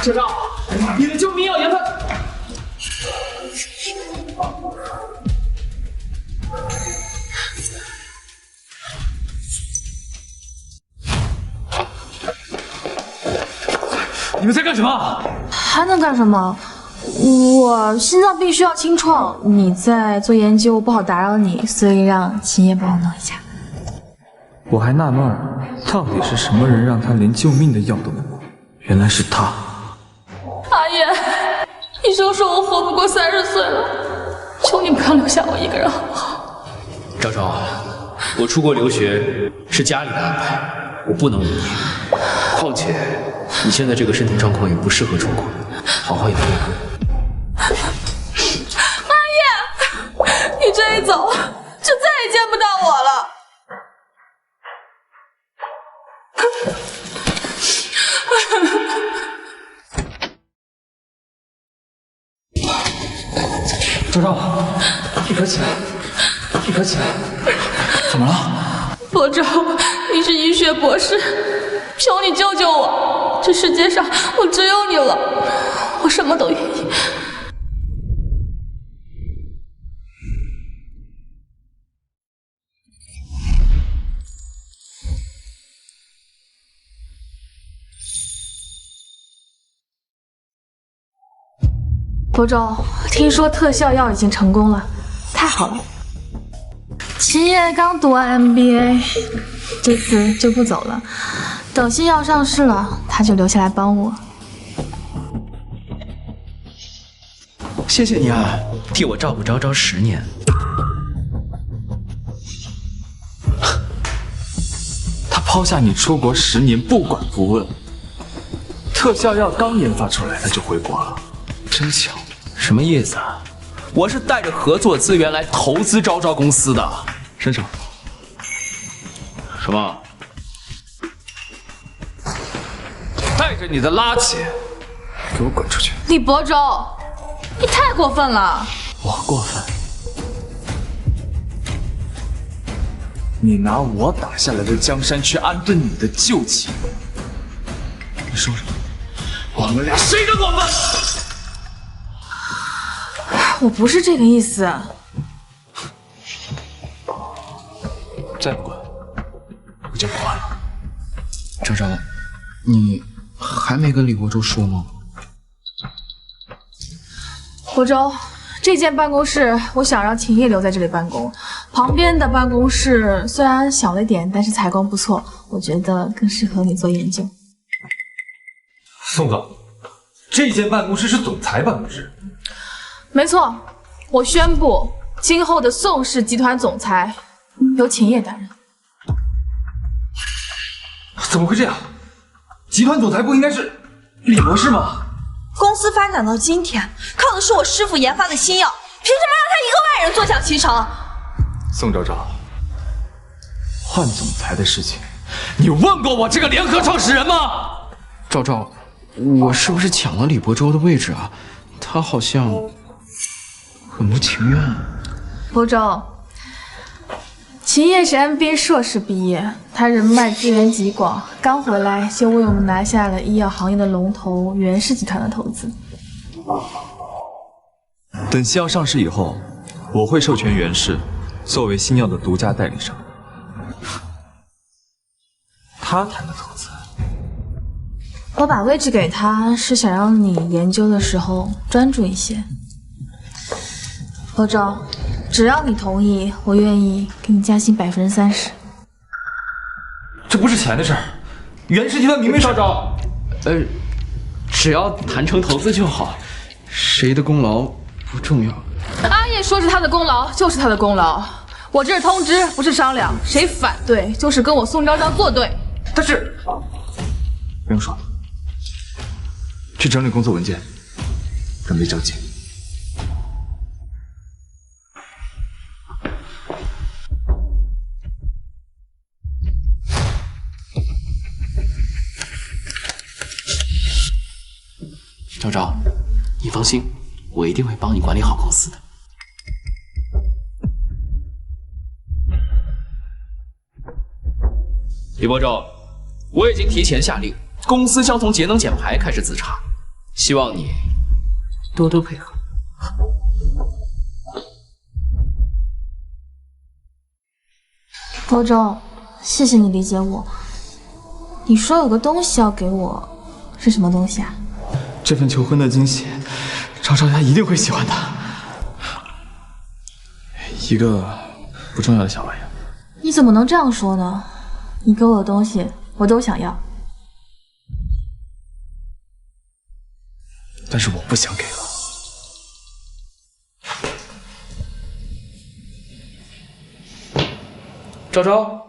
社长，你的救命要研发。你们在干什么？还能干什么？我心脏病需要清创，你在做研究，不好打扰你，所以让秦叶帮我弄一下。我还纳闷到底是什么人让他连救命的药都没有，原来是他。阿叶，医生说我活不过30岁了，求你不要留下我一个人好不好？赵昭，我出国留学是家里的安排，我不能理你。况且你现在这个身体状况也不适合出国，好好养病。阿叶，你这一走，就再也见不到我了。周昭，你可起来，你可起来，怎么了？博州，你是医学博士，求你救救我！这世界上我只有你了，我什么都愿意。博州，听说特效药已经成功了，太好了！秦叶刚读完 MBA， 这次就不走了。等新药上市了，他就留下来帮我。谢谢你啊，替我照顾昭昭10年。他抛下你出国10年不管不问，特效药刚研发出来他就回国了，真巧。什么意思啊？我是带着合作资源来投资昭昭公司的。伸手。什么？带着你的垃圾，给我滚出去！李博州，你太过分了！我过分？你拿我打下来的江山去安顿你的旧情，你说什么？我们俩谁都过分？我不是这个意思。再不滚，我就不管了。昭昭，你还没跟李博州说吗？博州，这间办公室我想让秦叶留在这里办公，旁边的办公室虽然小了点，但是采光不错，我觉得更适合你做研究。宋总，这间办公室是总裁办公室。没错，我宣布，今后的宋氏集团总裁由秦叶担任。怎么会这样？集团总裁不应该是李博士吗？公司发展到今天，靠的是我师傅研发的新药，凭什么让他一个外人坐享其成？宋昭昭，换总裁的事情，你问过我这个联合创始人吗？昭昭，我是不是抢了李博州的位置啊？他好像很不情愿。博州，秦叶是 MBA 硕士毕业，他人脉资源极广，刚回来就为我们拿下了医药行业的龙头袁氏集团的投资。等新药上市以后，我会授权袁氏作为新药的独家代理商。他谈的投资，我把位置给他，是想让你研究的时候专注一些。博州，只要你同意，我愿意给你加薪30%。这不是钱的事儿，袁氏集团明明是昭昭。只要谈成投资就好，谁的功劳不重要。阿叶说是他的功劳，就是他的功劳。我这是通知，不是商量，谁反对就是跟我宋昭昭作对。但是，不用说了，去整理工作文件，准备交接。昭昭，你放心，我一定会帮你管理好公司的。李博州，我已经提前下令，公司将从节能减排开始自查，希望你多多配合。博州，谢谢你理解我。你说有个东西要给我，是什么东西啊？这份求婚的惊喜，昭昭她一定会喜欢的。一个不重要的小玩意儿。你怎么能这样说呢？你给我的东西，我都想要。但是我不想给了。昭昭，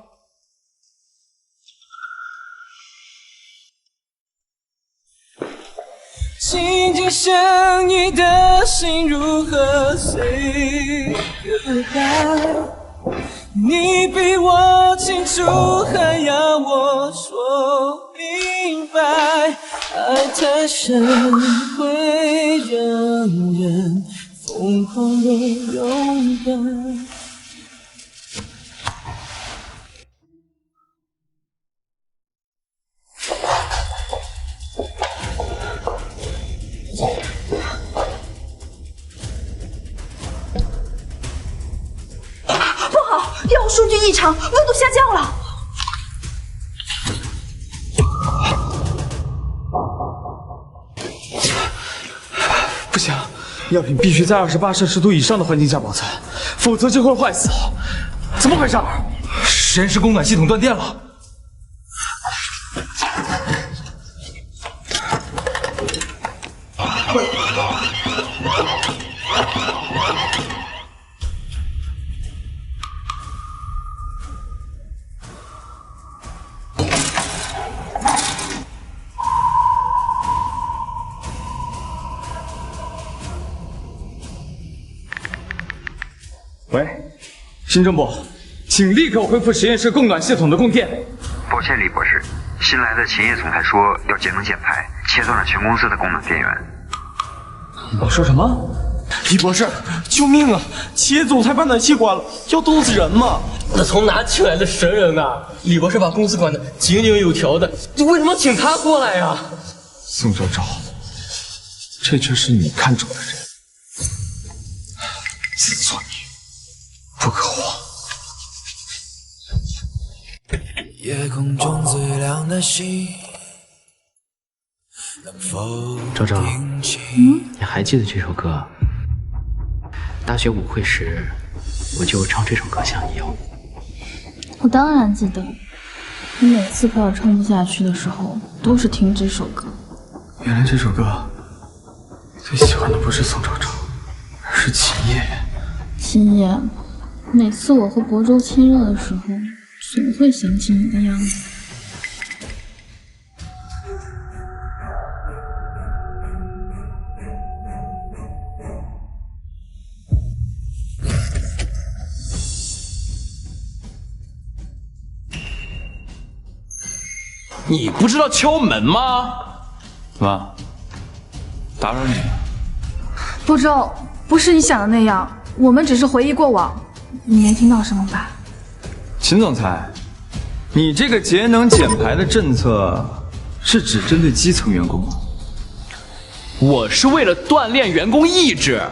静静想你的心如何 say goodbye？ 你比我清楚，还要我说明白。爱太深会让人疯狂的勇敢。药物数据异常，温度下降了。不行，药品必须在28°C以上的环境下保存，否则就会坏死。怎么回事？实验室供暖系统断电了。喂，新政部，请立刻恢复实验室供暖系统的供电。抱歉，李博士，新来的秦业总裁说要节能减排，切断了全公司的供暖电源。你说什么？李博士，救命啊！企业总裁把暖气关了，要冻死人吗？那从哪请来的神人啊？李博士把公司管得井井有条的，为什么请他过来呀？宋昭昭，这就是你看中的人，自作孽，不可活。夜空中最亮的星，能否昭昭，你还记得这首歌？大学舞会时，我就唱这首歌向你要。我当然记得，你每次快要唱不下去的时候，都是听这首歌。原来这首歌最喜欢的不是宋昭昭，而是秦叶。秦叶，每次我和亳州亲热的时候，总会想起你的样子。你不知道敲门吗？妈，打扰你了。亳州，不是你想的那样，我们只是回忆过往，你没听到什么吧？秦总裁，你这个节能减排的政策是只针对基层员工吗？我是为了锻炼员工意志。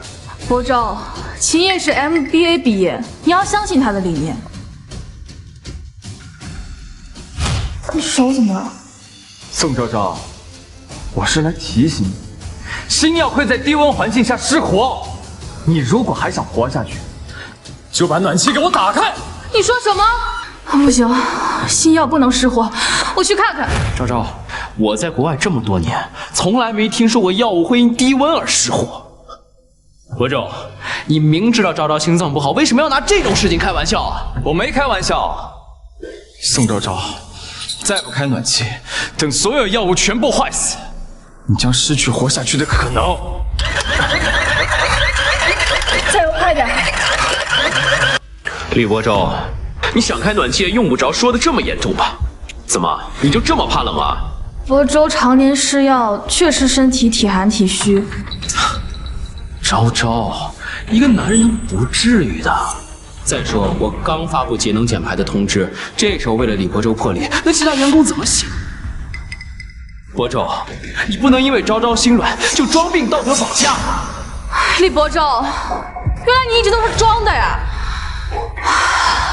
亳州，秦叶是 MBA 毕业，你要相信他的理念。你手怎么了？宋昭昭，我是来提醒你，新药会在低温环境下失活。你如果还想活下去，就把暖气给我打开。你说什么？不行，新药不能失火，我去看看。昭昭，我在国外这么多年，从来没听说过药物会因低温而失火。亳州，你明知道昭昭心脏不好，为什么要拿这种事情开玩笑啊？我没开玩笑。宋昭昭，再不开暖气，等所有药物全部坏死，你将失去活下去的可能。加油，快点！李亳州，你想开暖气也用不着说的这么严重吧？怎么，你就这么怕冷啊？亳州常年吃药，确实身体体寒体虚。昭昭，一个男人不至于的。再说，我刚发布节能减排的通知，这时候为了李亳州破例，那其他员工怎么想？伯仲，你不能因为昭昭心软就装病道德绑架。李伯仲，原来你一直都是装的呀！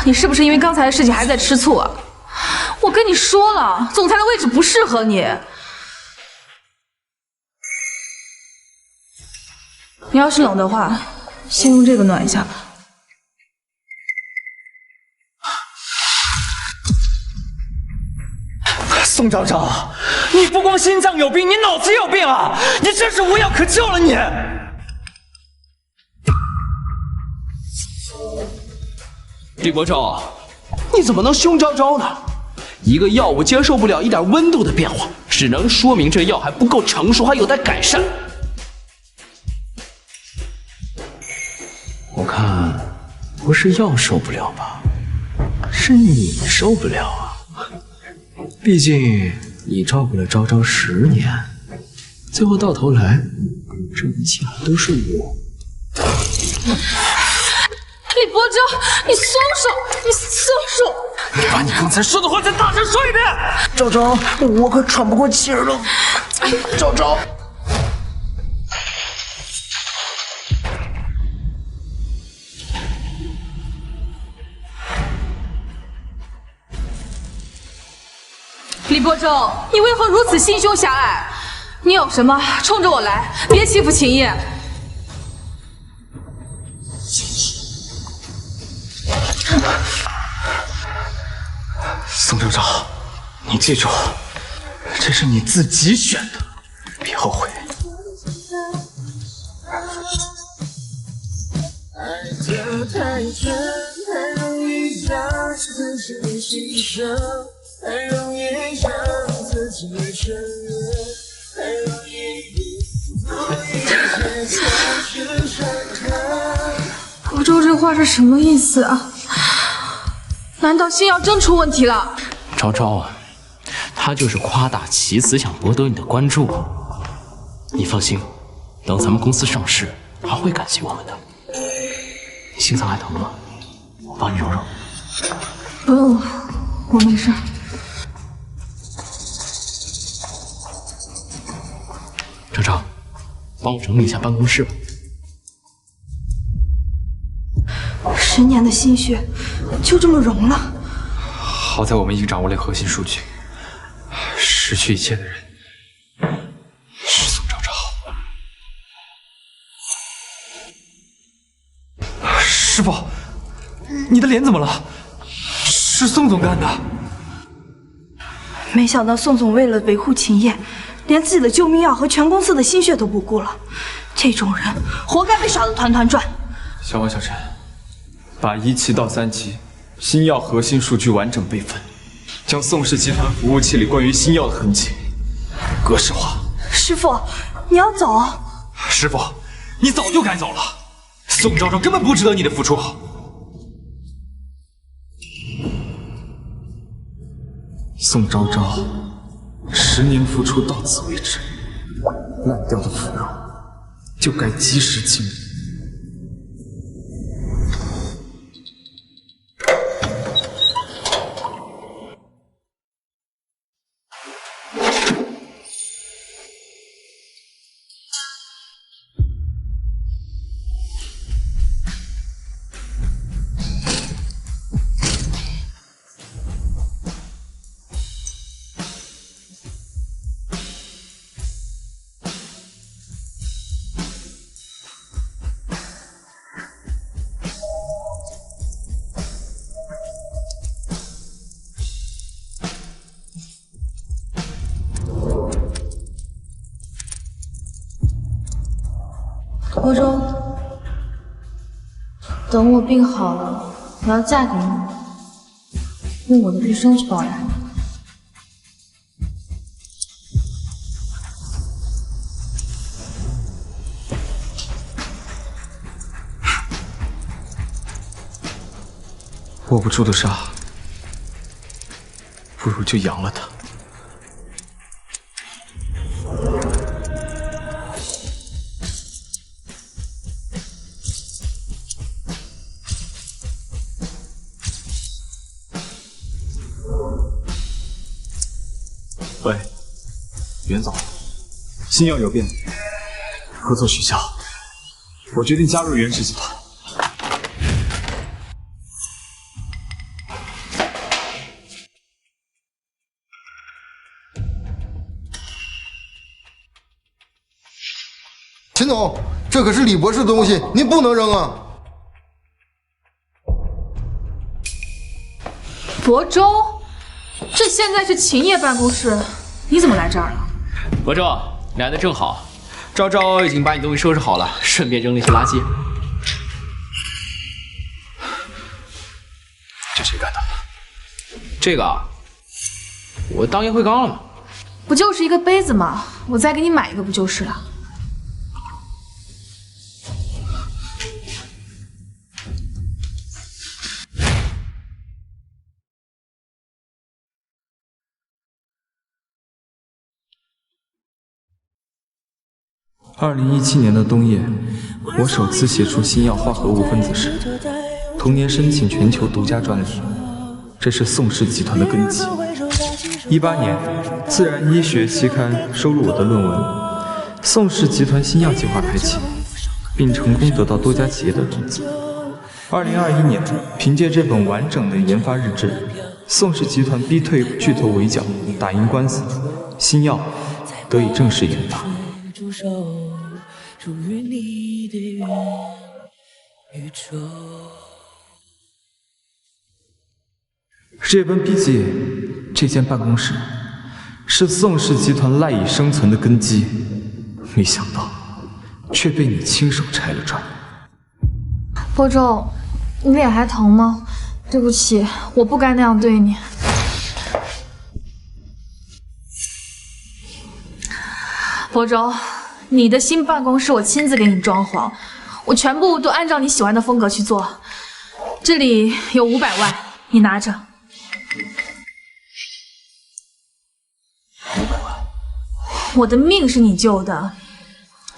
你是不是因为刚才的事情还在吃醋啊？我跟你说了，总裁的位置不适合你。你要是冷的话，先用这个暖一下吧。宋昭昭，你不光心脏有病，你脑子有病啊！你真是无药可救了你！李伯仲，你怎么能凶昭昭呢？一个药物接受不了一点温度的变化，只能说明这药还不够成熟，还有待改善。我看不是药受不了吧，是你受不了啊！毕竟你照顾了昭昭10年，最后到头来，这一切还都是我。李伯仲，你松手！你松手！你把你刚才说的话再大声说一遍！昭昭，我快喘不过气儿了。昭昭，李伯仲，你为何如此心胸狭隘？你有什么冲着我来，别欺负秦叶。宋昭昭，你记住，这是你自己选的，别后悔。爱得太真，太容易让自己牺牲，太容易让自己承认，太容易不理解才是伤痕。伯仲这话是什么意思啊？难道星耀真出问题了？昭昭，他就是夸大其词，想博得你的关注。你放心，等咱们公司上市，还会感激我们的。你心脏还疼吗？我帮你揉揉。不用了，我没事。昭昭，帮我整理一下办公室吧。10年的心血就这么融了。好在我们已经掌握了核心数据，失去一切的人是宋昭昭。师傅，你的脸怎么了？是宋总干的。没想到宋总为了维护秦叶，连自己的救命药和全公司的心血都不顾了。这种人活该被耍得团团转。小王、小陈，把1期到3期新药核心数据完整备份，将宋氏集团服务器里关于新药的痕迹格式化。师傅，你要走？师傅，你早就该走了。宋昭昭根本不值得你的付出。宋昭昭10年付出到此为止，烂掉的腐肉就该及时清理。伯仲，等我病好了，我要嫁给你，用我的一生去报答你。握不住的沙，不如就扬了它。喂，袁总，星耀有变，合作取消，我决定加入袁氏集团。秦总，这可是李博士的东西，您不能扔啊！亳州，这现在是秦业办公室，你怎么来这儿了？亳州，你来的正好，昭昭已经把你东西收拾好了，顺便扔了一些垃圾。这谁干的？这个啊，我当烟灰缸了嘛。不就是一个杯子吗？我再给你买一个不就是了？2017年的冬夜，我首次写出新药化合物分子式，同年申请全球独家专利，这是宋氏集团的根基。18年，《自然医学》期刊收录我的论文，宋氏集团新药计划开启，并成功得到多家企业的投资。2021年，凭借这本完整的研发日志，宋氏集团逼退巨头围剿，打赢官司，新药得以正式研发。属于你的元宇宙。这本笔记，这间办公室，是宋氏集团赖以生存的根基，没想到却被你亲手拆了砖。亳州，你脸还疼吗？对不起，我不该那样对你。亳州，你的新办公室我亲自给你装潢，我全部都按照你喜欢的风格去做。这里有500万，你拿着。500万？我的命是你救的，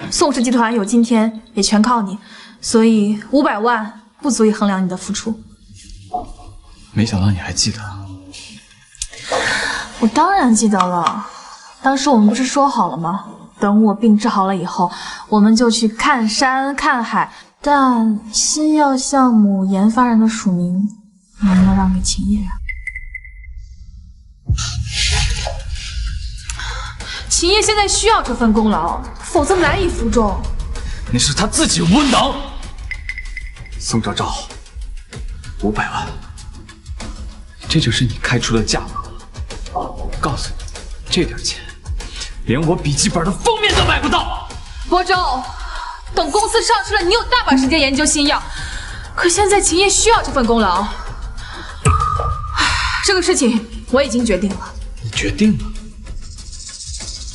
宋氏集团有今天也全靠你，所以500万不足以衡量你的付出。没想到你还记得。我当然记得了，当时我们不是说好了吗？等我病治好了以后，我们就去看山看海。但新药项目研发人的署名能不能让给秦业啊？秦业现在需要这份功劳，否则难以服众。那是他自己无能。宋昭昭，500万，这就是你开出的价格。我告诉你，这点钱连我笔记本的封面都买不到。亳州，等公司上市了，你有大把时间研究新药。可现在秦业需要这份功劳，这个事情我已经决定了。你决定了？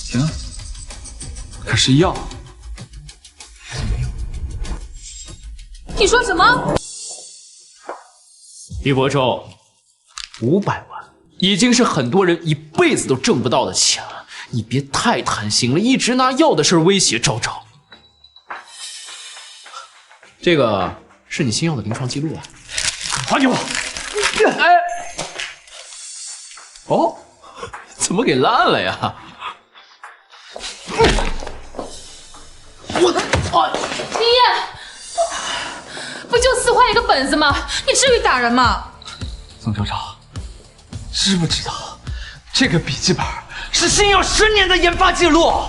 行啊，可是药没有。你说什么？李亳州，500万已经是很多人一辈子都挣不到的钱了，你别太贪心了，一直拿药的事威胁昭昭。这个是你新药的临床记录啊，还给我！哎，哦，怎么给烂了呀？秦业，不就撕坏一个本子吗？你至于打人吗？宋昭昭，知不知道这个笔记本是新药10年的研发记录？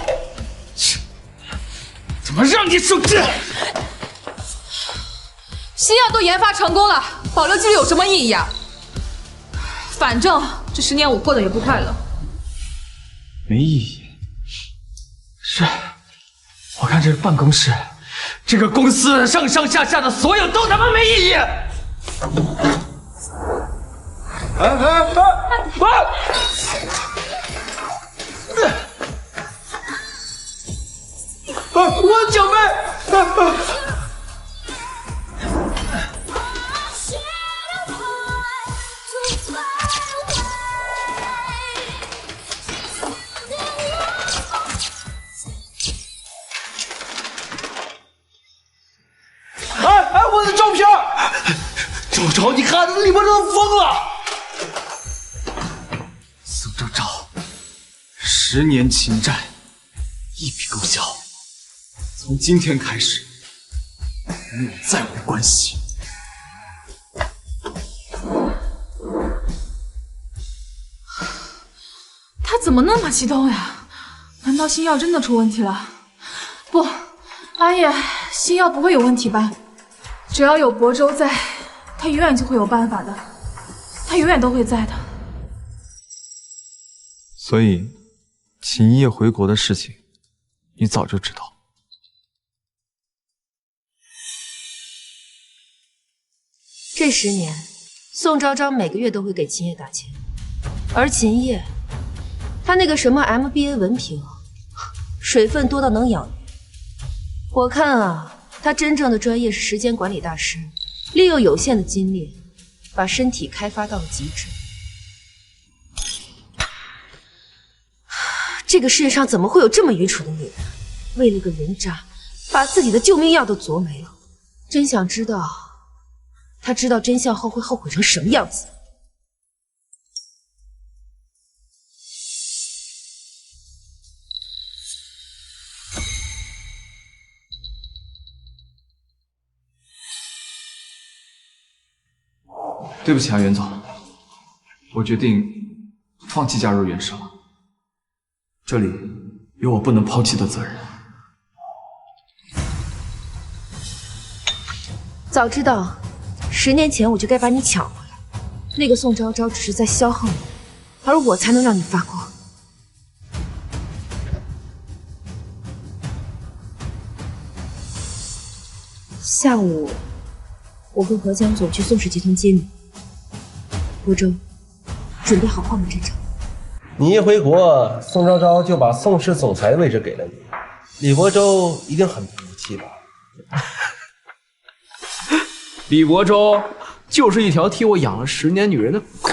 怎么让你受制？新药都研发成功了，保留记录有什么意义啊？反正这10年我过得也不快乐。没意义。是，我看这个办公室，这个公司上上下下的所有都他妈没意义。我的脚背！我的照片！昭昭，你看李博士都疯了！宋昭昭，10 10年情债，一笔勾销。从今天开始，与我再无关系。他怎么那么激动呀？难道星耀真的出问题了？不，阿叶，星耀不会有问题吧？只要有亳州在，他永远就会有办法的，他永远都会在的。所以，秦叶回国的事情，你早就知道。这10年，宋昭昭每个月都会给秦叶打钱，而秦叶，他那个什么 MBA 文凭，水分多到能养鱼。我看啊，他真正的专业是时间管理大师，利用有限的精力，把身体开发到了极致。这个世界上怎么会有这么愚蠢的女人？为了个人渣，把自己的救命药都琢没了。真想知道，她知道真相后会后悔成什么样子。对不起啊，袁总，我决定放弃加入袁氏了。这里有我不能抛弃的责任。早知道10年前我就该把你抢回来。那个宋昭昭只是在消耗你，而我才能让你发光。下午，我跟何江总去宋氏集团接你。亳州，准备好换个战场。你一回国，宋昭昭就把宋氏总裁的位置给了你，李亳州一定很不服气吧？李亳州就是一条替我养了10年女人的狗。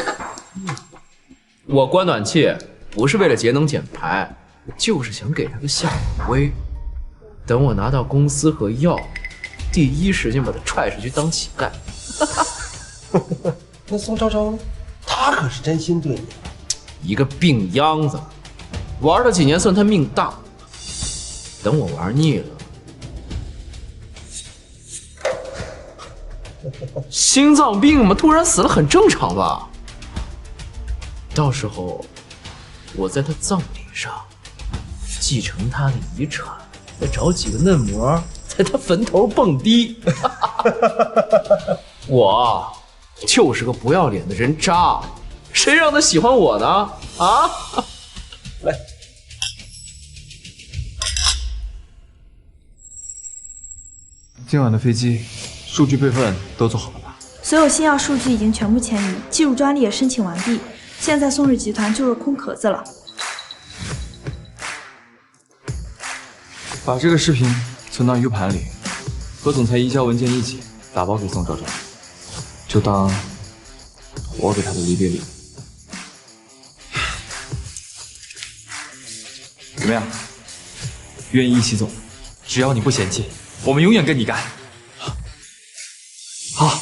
我关暖气不是为了节能减排，就是想给他个下马威。等我拿到公司和药，第一时间把他踹出去当乞丐。那宋昭昭，她可是真心对你。一个病秧子，玩了几年算他命大。等我玩腻了，心脏病嘛，突然死了很正常吧？到时候我在他葬礼上继承他的遗产，再找几个嫩模在他坟头蹦迪。我就是个不要脸的人渣。谁让他喜欢我呢？啊！来，今晚的飞机数据备份都做好了吧？所有新药数据已经全部迁移，技术专利也申请完毕。现在宋氏集团就是空壳子了。把这个视频存到 U 盘里，和总裁移交文件一起打包给宋昭昭，就当我给他的离别礼。怎么样？愿意一起走？只要你不嫌弃，我们永远跟你干。好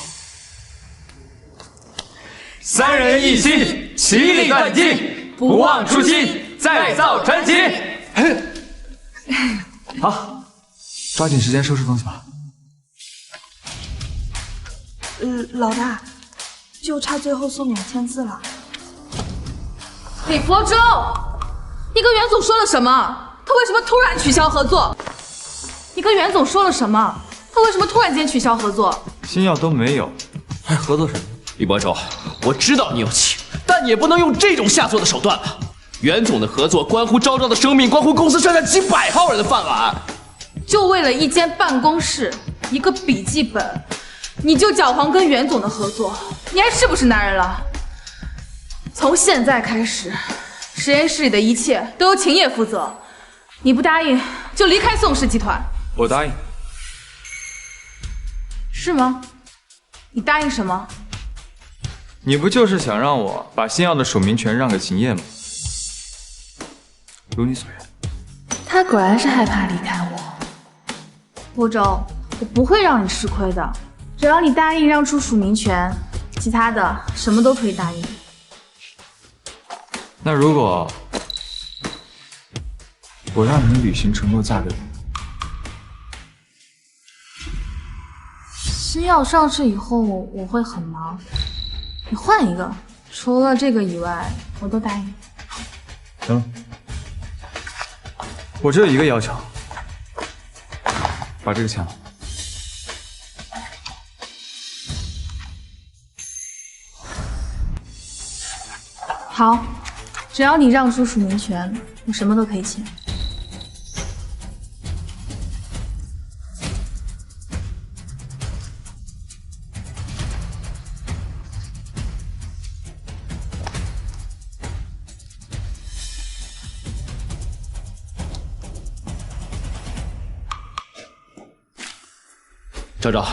，3人一心，其利断金，不忘初心，再造传奇。好，抓紧时间收拾东西吧。老大，就差最后宋淼签字了。李亳州，你跟袁总说了什么？他为什么突然取消合作？你跟袁总说了什么？他为什么突然间取消合作？新药都没有，还合作什么？李亳州，我知道你有情，但你也不能用这种下作的手段吧？袁总的合作关乎昭昭的生命，关乎公司上下几百号人的饭碗。就为了一间办公室，一个笔记本，你就搅黄跟袁总的合作，你还是不是男人了？从现在开始，实验室里的一切都由秦叶负责。你不答应，就离开宋氏集团。我答应。是吗？你答应什么？你不就是想让我把新药的署名权让给秦叶吗？如你所愿。他果然是害怕离开我。亳州，我不会让你吃亏的，只要你答应让出署名权，其他的什么都可以答应。那如果我让你履行承诺，嫁给我。新药上市以后，我会很忙。你换一个，除了这个以外，我都答应。行了，我只有一个要求，把这个签了。好，只要你让出署名权，我什么都可以签。昭昭，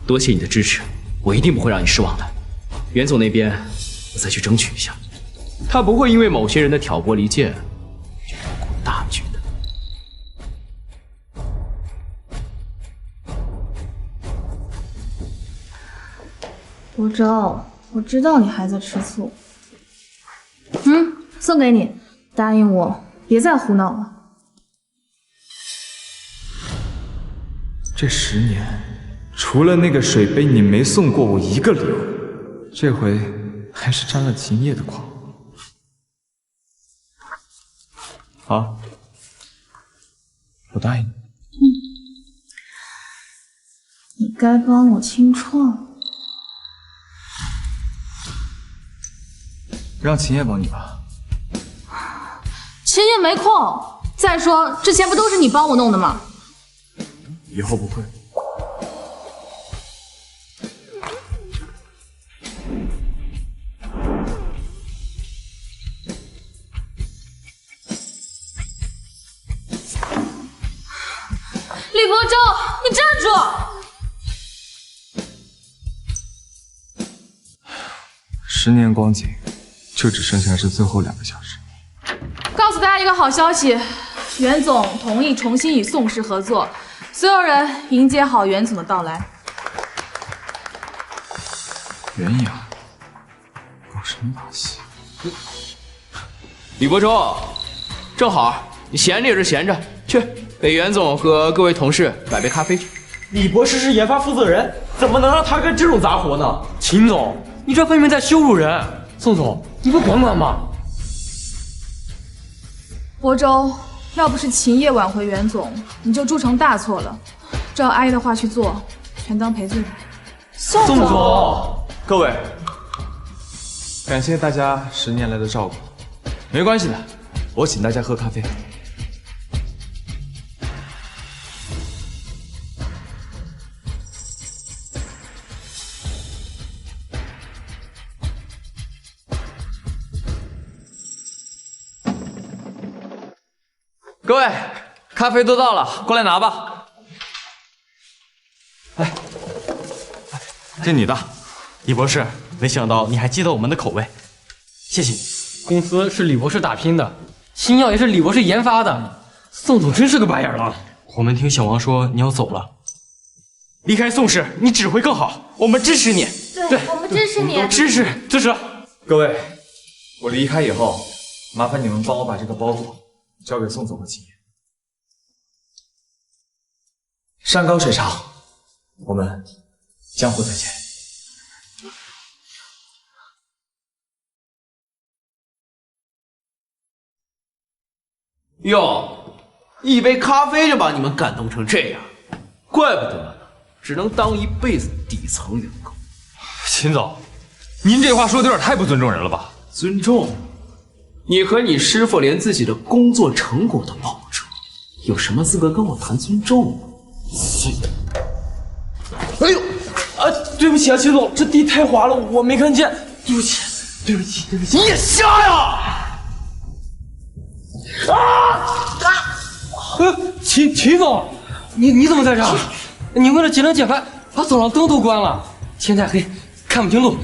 多谢你的支持，我一定不会让你失望的。袁总那边，我再去争取一下，他不会因为某些人的挑拨离间就不顾大局的。博昭，我知道你还在吃醋。送给你，答应我，别再胡闹了。这10年，除了那个水杯，你没送过我一个礼物。这回还是沾了秦叶的光。好，我答应你。你该帮我清创。让秦叶帮你吧。秦叶没空。再说，之前不都是你帮我弄的吗？以后不会。李博昭，你站住！10年光景，就只剩下这最后2个小时。告诉大家一个好消息，袁总同意重新与宋氏合作，所有人迎接好袁总的到来。袁阳，搞什么把戏？李博洲，正好你闲着也是闲着，去给袁总和各位同事买杯咖啡去。李博士是研发负责人，怎么能让他干这种杂活呢？秦总，你这分明在羞辱人！宋总，你不管管吗？博洲，要不是秦叶挽回袁总，你就铸成大错了。照阿姨的话去做，全当赔罪吧。宋总，各位，感谢大家10年来的照顾。没关系的，我请大家喝咖啡。各位，咖啡都到了，过来拿吧。来，这你的。李博士，没想到你还记得我们的口味，谢谢你。公司是李博士打拼的，新药也是李博士研发的，宋总真是个白眼狼。我们听小王说你要走了，离开宋氏，你只会更好，我们支持你。对，我们支持你，支持。各位，我离开以后，麻烦你们帮我把这个包裹交给宋总和秦叶。山高水长，我们江湖再见。哟，一杯咖啡就把你们感动成这样，怪不得呢，只能当一辈子底层员工。秦总，您这话说的有点太不尊重人了吧？尊重？你和你师傅连自己的工作成果都保不住，有什么资格跟我谈尊重呢？哎呦，对不起啊，秦总，这地太滑了，我没看见，对不起。你也瞎呀！秦总，你怎么在这儿？你为了节能减排，把走廊灯都关了，天太黑，看不清路。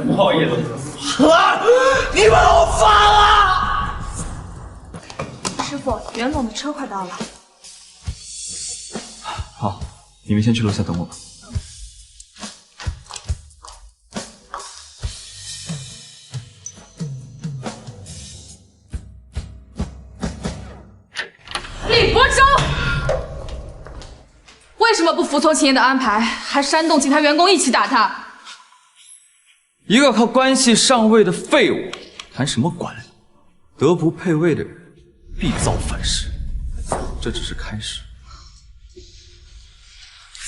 不好意思，你们都发了！师傅，袁总的车快到了。你们先去楼下等我吧。李伯昭，为什么不服从秦烨的安排，还煽动其他员工一起打他？一个靠关系上位的废物，谈什么管理？德不配位的人，必遭反噬。这只是开始。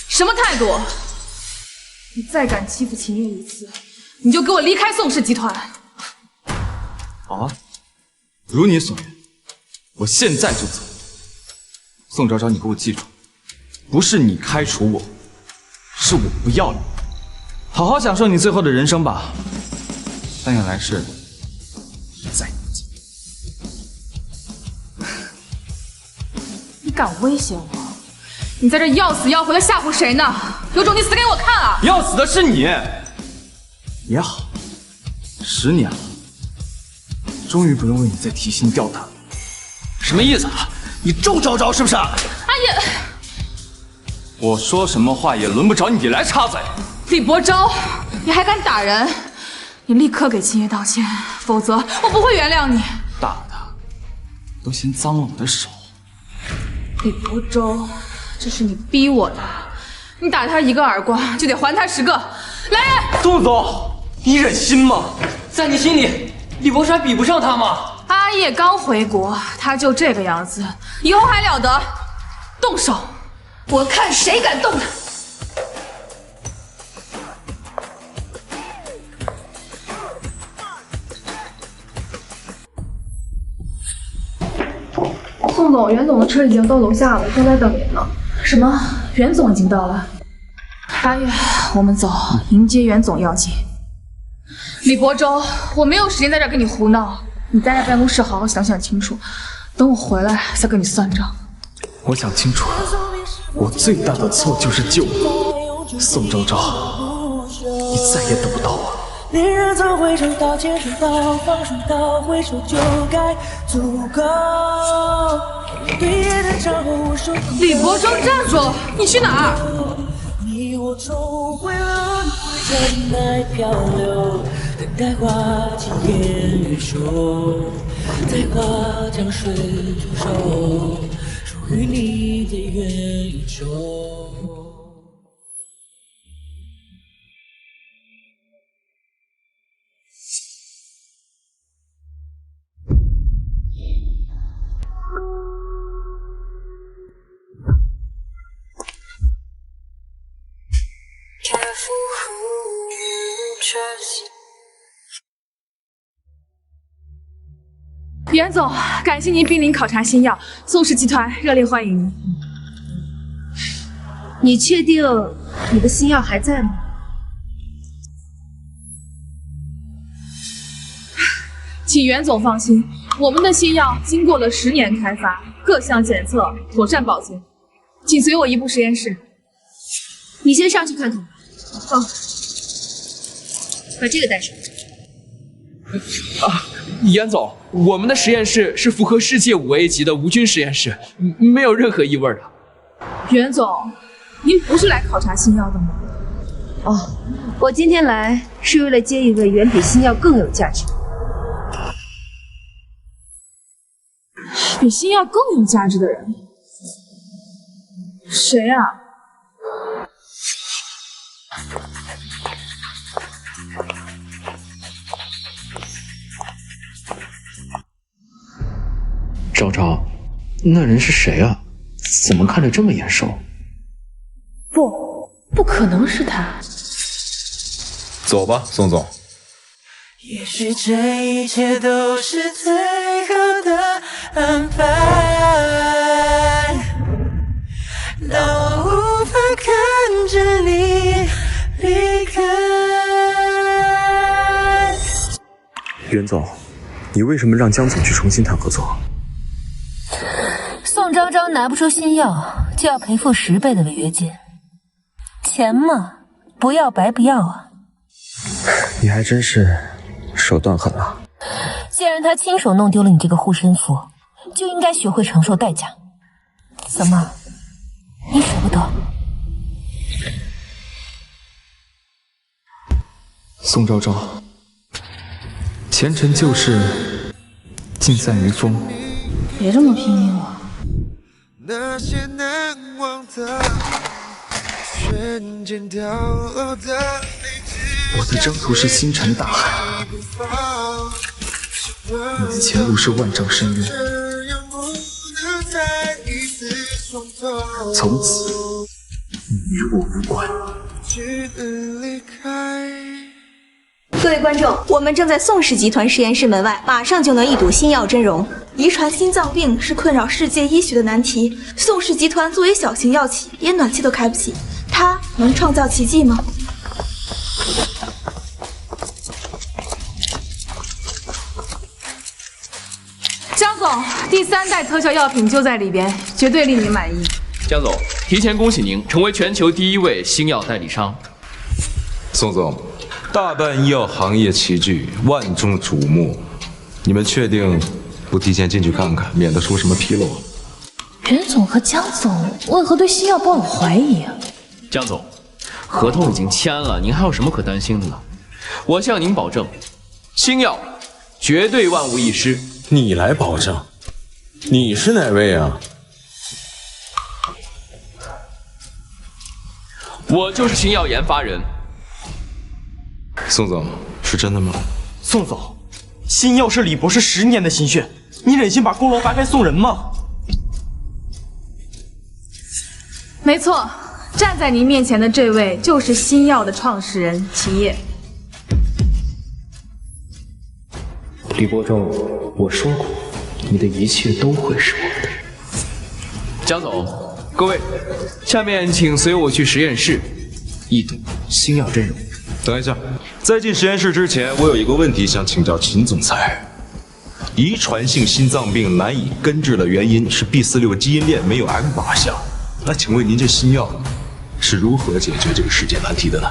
什么态度？你再敢欺负秦烨一次，你就给我离开宋氏集团！好啊，如你所愿，我现在就走。宋昭昭，你给我记住，不是你开除我，是我不要你。好好享受你最后的人生吧。但愿来世再见。你敢威胁我？你在这要死要活的吓唬谁呢？有种你死给我看啊！要死的是你。也好，10年了，终于不用为你再提心吊胆了。什么意思啊？你咒昭昭是不是？哎呀！我说什么话也轮不着你来插嘴。李伯昭，你还敢打人？你立刻给秦烨道歉，否则我不会原谅你。打他，都嫌脏了我的手。李伯昭，这是你逼我的，你打他1个耳光，就得还他10个。来人！宋总，你忍心吗？在你心里，李博士还比不上他吗？阿叶刚回国，他就这个样子，以后还了得？动手！我看谁敢动他！宋总，袁总的车已经到楼下了，正在等您呢。什么？袁总已经到了？阿叶，我们走，迎接袁总要紧。李伯周，我没有时间在这儿跟你胡闹，你待在办公室好好想想清楚，等我回来再跟你算账。我想清楚了，我最大的错就是救你，宋昭昭，你再也等不到我了。恋人总会抽刀，牵手刀，放手刀，回首就该足够。李伯周，站住！你去哪儿？你我重回轮回，真爱漂流，等待花期烟雨收，在花江水中收，属于你的元宇宙。袁总，感谢您莅临考察新药，宋氏集团热烈欢迎您。你确定你的新药还在吗？请袁总放心，我们的新药经过了10年开发，各项检测妥善保存，请随我一步实验室。你先上去看看吧。哦，把这个带上。啊，严总，我们的实验室是符合世界5A 级的无菌实验室，没有任何异味的。袁总，您不是来考察新药的吗？哦，我今天来是为了接一位远比新药更有价值。比新药更有价值的人？谁啊？昭昭，那人是谁啊？怎么看着这么眼熟？不可能是他。走吧，宋总。也许这一切都是最好的安排，当我无法看着你离开。袁总，你为什么让江总去重新谈合作？宋昭昭拿不出新药，就要赔付10倍的违约金，钱嘛，不要白不要啊！你还真是手段狠辣。既然他亲手弄丢了你这个护身符，就应该学会承受代价。怎么，你舍不得？宋昭昭，前尘旧事尽散于风。别这么拼命了。那些难忘的瞬间掉落的我的征途是星辰大海，你的前路是万丈深渊。从此，你与我无关。各位观众，我们正在宋氏集团实验室门外，马上就能一睹新药真容。遗传心脏病是困扰世界医学的难题，宋氏集团作为小型药企，连暖气都开不起，它能创造奇迹吗？江总，第3代特效药品就在里边，绝对令您满意。江总，提前恭喜您成为全球第1位新药代理商。宋总，大半医药行业齐聚，万众瞩目，你们确定不提前进去看看，免得出什么纰漏？袁总和江总为何对新药抱有怀疑啊？江总，合同已经签了，您还有什么可担心的呢？我向您保证，新药绝对万无一失。你来保证？你是哪位啊？我就是新药研发人。宋总，是真的吗？宋总，新药是李博士10年的心血，你忍心把功劳白白送人吗？没错，站在您面前的这位就是新药的创始人秦烨。李伯仲，我说过，你的一切都会是我的。江总，各位，下面请随我去实验室一睹新药真容。等一下，在进实验室之前，我有一个问题想请教秦总裁。遗传性心脏病难以根治的原因是 B46 基因链没有 M8 项。那请问您这新药是如何解决这个世界难题的呢？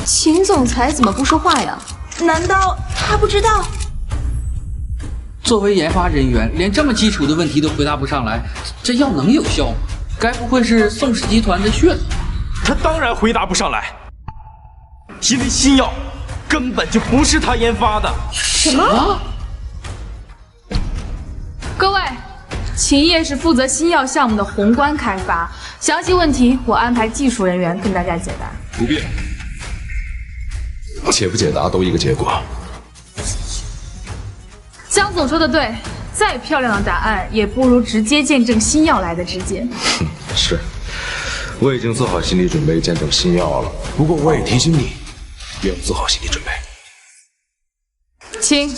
秦总裁怎么不说话呀？难道他不知道？作为研发人员，连这么基础的问题都回答不上来，这药能有效吗？该不会是宋氏集团的血统？他当然回答不上来，因为新药根本就不是他研发的。什么？各位，秦烨是负责新药项目的宏观开发，详细问题我安排技术人员跟大家解答。不必，解不解答都一个结果。江总说的对，再漂亮的答案也不如直接见证新药来的直接。是，我已经做好心理准备见证新药了。不过我也提醒你，要做好心理准备。请。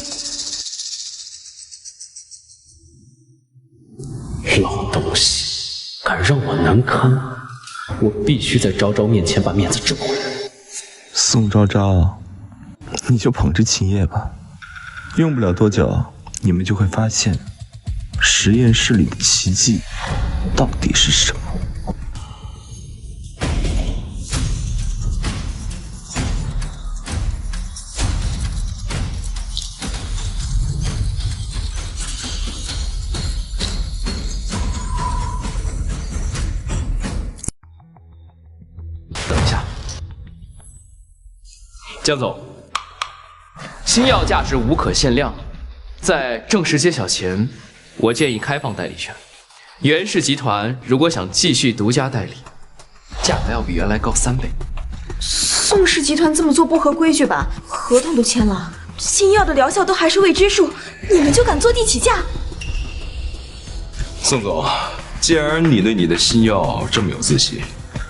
老东西，敢让我难堪，我必须在昭昭面前把面子挣回来。宋昭昭，你就捧着秦烨吧，用不了多久，你们就会发现，实验室里的奇迹到底是什么。江总，新药价值无可限量，在正式揭晓前，我建议开放代理权。袁氏集团如果想继续独家代理，价格要比原来高3倍。宋氏集团这么做不合规矩吧？合同都签了，新药的疗效都还是未知数，你们就敢坐地起价？宋总，既然你对你的新药这么有自信，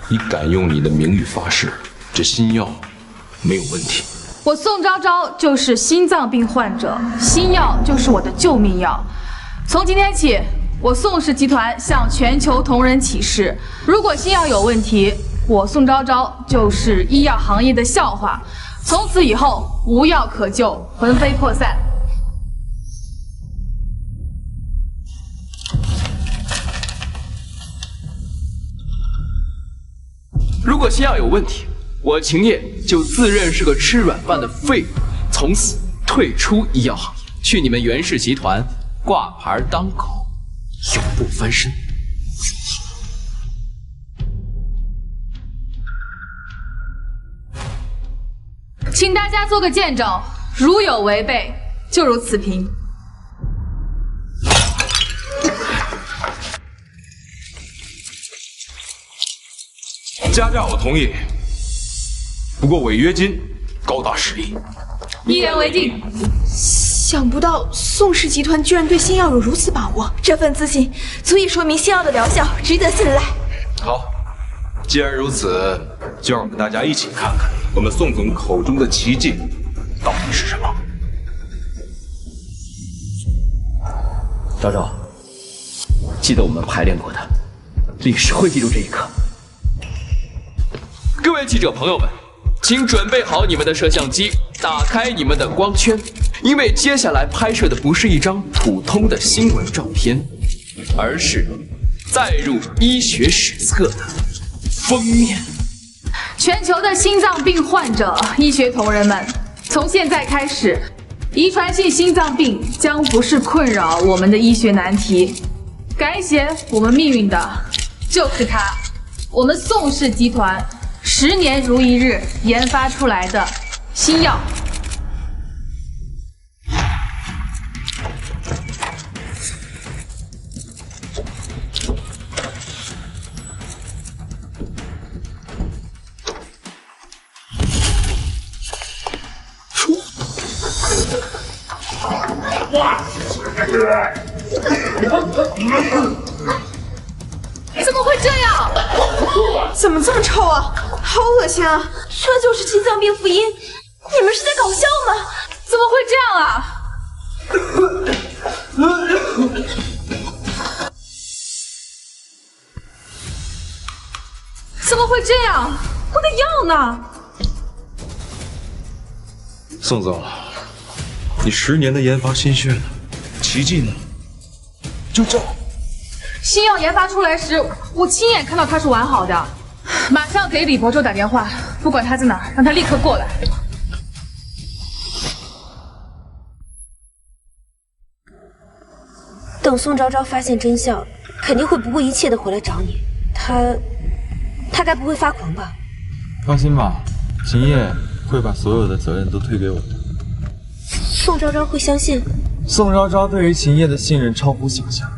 你敢用你的名誉发誓，这新药没有问题。我宋昭昭就是心脏病患者，新药就是我的救命药。从今天起，我宋氏集团向全球同仁起誓，如果新药有问题，我宋昭昭就是医药行业的笑话。从此以后，无药可救，魂飞魄散。如果新药有问题，我秦烨就自认是个吃软饭的废物，从此退出医药行业，去你们袁氏集团挂牌当狗，永不翻身。请大家做个见证，如有违背，就如此评。加价我同意，不过违约金高达10亿。一言为定。想不到宋氏集团居然对新药有如此把握，这份自信足以说明新药的疗效值得信赖。好，既然如此，就让我们大家一起看看我们宋总口中的奇迹到底是什么。昭昭，记得我们排练过的，历史会记住这一刻。各位记者朋友们，请准备好你们的摄像机，打开你们的光圈，因为接下来拍摄的不是一张普通的新闻照片，而是载入医学史册的封面。全球的心脏病患者、医学同仁们，从现在开始，遗传性心脏病将不是困扰我们的医学难题，改写我们命运的就是它，我们宋氏集团10年如一日研发出来的新药。怎么会这样？怎么这么臭啊？好恶心啊！这就是心脏病福音？你们是在搞笑吗？怎么会这样啊？怎么会这样？我的药呢？宋总，你10年的研发心血呢？奇迹呢？就这。新药研发出来时，我亲眼看到它是完好的，马上给李伯州打电话，不管他在哪儿，让他立刻过来。等宋昭昭发现真相，肯定会不顾一切的回来找你。他该不会发狂吧？放心吧，秦叶会把所有的责任都推给我的。宋昭昭会相信？宋昭昭对于秦叶的信任超乎想象。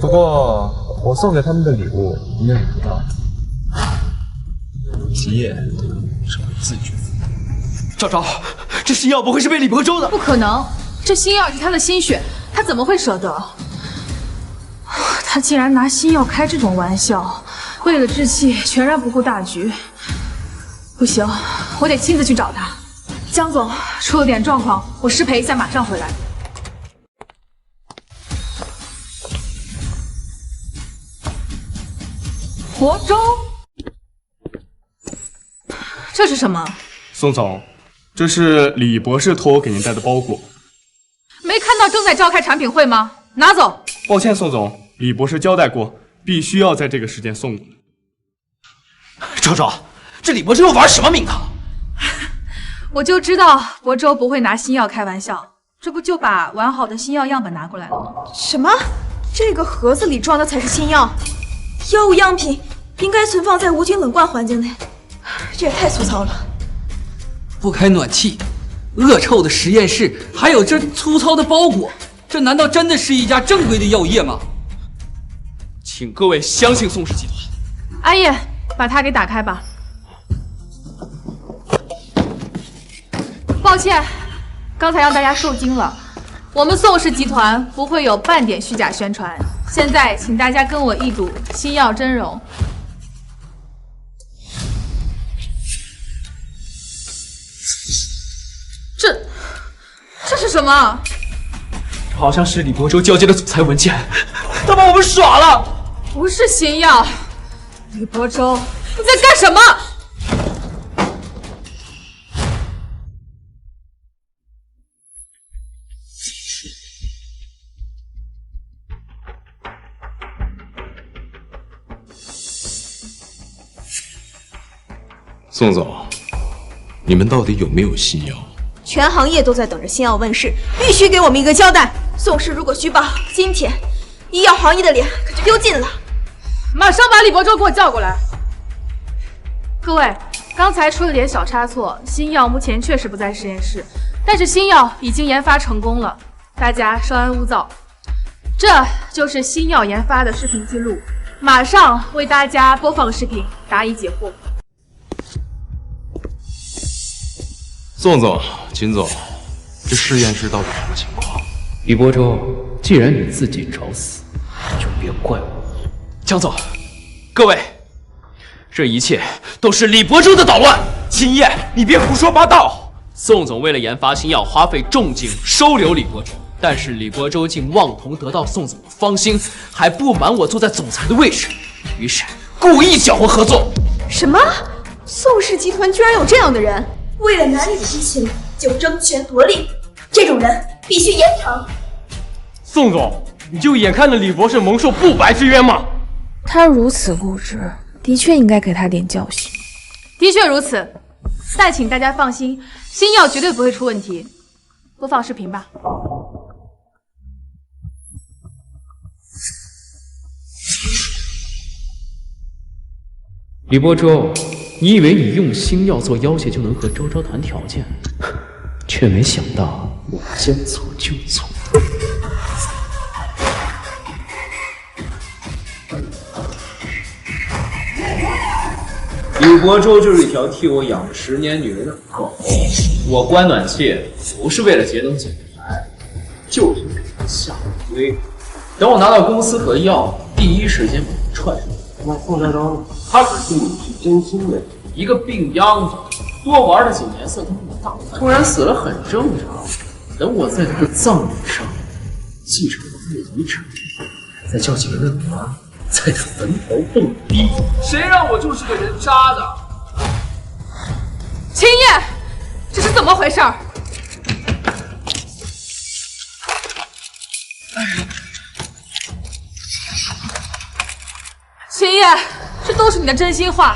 不过我送给他们的礼物你也不知道，秦叶是会自觉。昭昭，这新药不会是被李伯州的？不可能，这新药是他的心血，他怎么会舍得？他竟然拿新药开这种玩笑，为了置气，全然不顾大局。不行，我得亲自去找他。江总，出了点状况，我失陪一下，马上回来。亳州，这是什么？宋总，这是李博士托我给您带的包裹。没看到正在召开产品会吗？拿走。抱歉，宋总，李博士交代过，必须要在这个时间送过来。昭昭，这李博士又玩什么名堂？我就知道亳州不会拿新药开玩笑，这不就把完好的新药样本拿过来了吗？什么？这个盒子里装的才是新药？药物样品应该存放在无菌冷罐环境内，这也太粗糙了。不开暖气，恶臭的实验室，还有这粗糙的包裹，这难道真的是一家正规的药业吗？请各位相信宋氏集团。阿叶，把它给打开吧。抱歉，刚才让大家受惊了。我们宋氏集团不会有半点虚假宣传。现在，请大家跟我一睹新药真容。这是什么？好像是李伯州交接的总裁文件，他把我们耍了。不是新药，李伯州，你在干什么？宋总，你们到底有没有新药？全行业都在等着新药问世，必须给我们一个交代。宋氏如果虚报，今天医药行业的脸可就丢尽了。马上把李伯州给我叫过来。各位，刚才出了点小差错，新药目前确实不在实验室，但是新药已经研发成功了，大家稍安勿躁。这就是新药研发的视频记录，马上为大家播放视频，答疑解惑。宋总、秦总，这实验室到底什么情况？李伯周，既然你自己找死，就别怪我。江总，各位，这一切都是李伯周的捣乱。秦叶，你别胡说八道。宋总为了研发新药，花费重金收留李伯周，但是李伯周竟妄图得到宋总的芳心，还不满我坐在总裁的位置，于是故意搅和合作。什么？宋氏集团居然有这样的人，为了男女之情就争权夺利，这种人必须严惩。宋总，你就眼看着李博士蒙受不白之冤吗？他如此固执，的确应该给他点教训。的确如此，但请大家放心，新药绝对不会出问题。播放视频吧。李伯周，你以为你用新药做要挟就能和周昭谈条件，却没想到我将错就错。李伯周就是一条替我养了10年女人的狗，我关暖气不是为了节能减排，就是给他下堆。等我拿到公司和药，第一时间把他踹出来。那宋昭昭，他可是你是真心的，一个病秧子，多玩了几年算他妈大，突然死了很正常。等我在他的葬礼上继承他的遗产，再叫几个嫩娃在他坟头蹦迪，谁让我就是个人渣的？秦叶，这是怎么回事？秦叶，这都是你的真心话。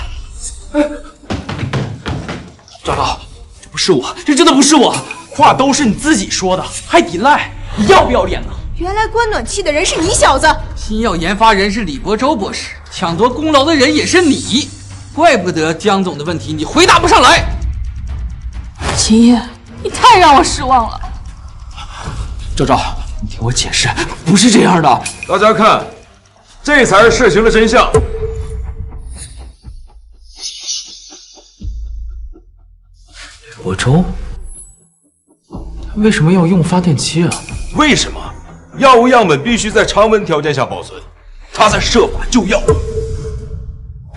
昭昭，这不是我，这真的不是我，话都是你自己说的，还抵赖，你要不要脸呢？原来关暖气的人是你小子！新药研发人是李伯周博士，抢夺功劳的人也是你，怪不得江总的问题你回答不上来。秦叶，你太让我失望了。昭昭，你听我解释，不是这样的。大家看，这才是事情的真相。李伯周，他为什么要用发电机啊？为什么？药物样本必须在常温条件下保存，他在设法救药。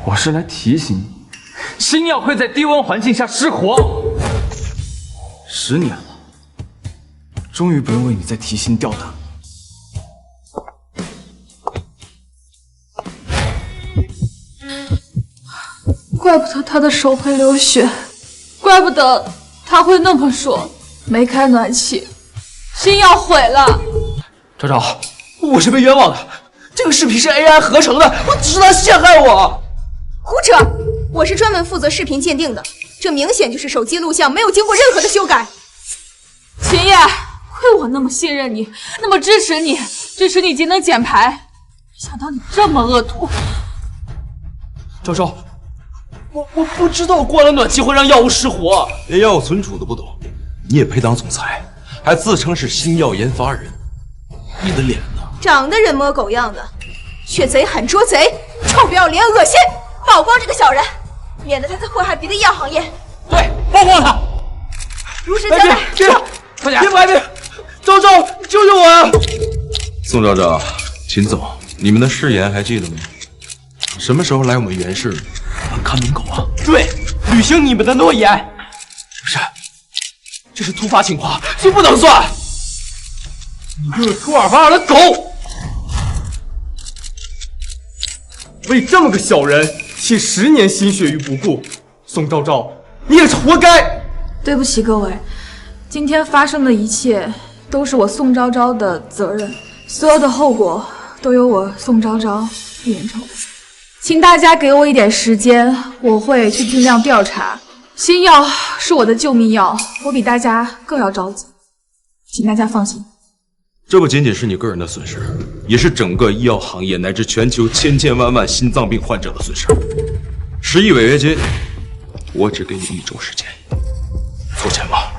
我是来提醒你，新药会在低温环境下失活。10年了，终于不用为你再提心吊胆。怪不得他的手会流血，怪不得他会那么说。没开暖气，新药毁了。昭昭，我是被冤枉的，这个视频是 AI 合成的，我只是他陷害我。胡扯！我是专门负责视频鉴定的，这明显就是手机录像，没有经过任何的修改。秦叶，亏我那么信任你，那么支持你节能减排，没想到你这么恶毒。昭昭，我不知道关了暖气会让药物失活，连药物存储都不懂，你也配当总裁？还自称是新药研发人，你的脸呢？长得人模狗样的，却贼喊捉贼，臭不要脸，恶心！曝光这个小人，免得他再祸害别的医药行业。对，曝光他！如实交代。快点！别白别！昭昭，你救救我啊！宋昭昭、秦总，你们的誓言还记得吗？什么时候来我们袁氏当看门狗啊？对，履行你们的诺言。不是，这是突发情况，这不能算。你就是出尔反尔的狗，为这么个小人弃10年心血于不顾，宋昭昭，你也是活该。对不起各位，今天发生的一切都是我宋昭昭的责任，所有的后果都由我宋昭昭一人承担。请大家给我一点时间，我会去尽量调查。新药是我的救命药，我比大家更要着急，请大家放心。这不仅仅是你个人的损失，也是整个医药行业乃至全球千千万万心脏病患者的损失。10亿违约金，我只给你1周时间，付钱吧。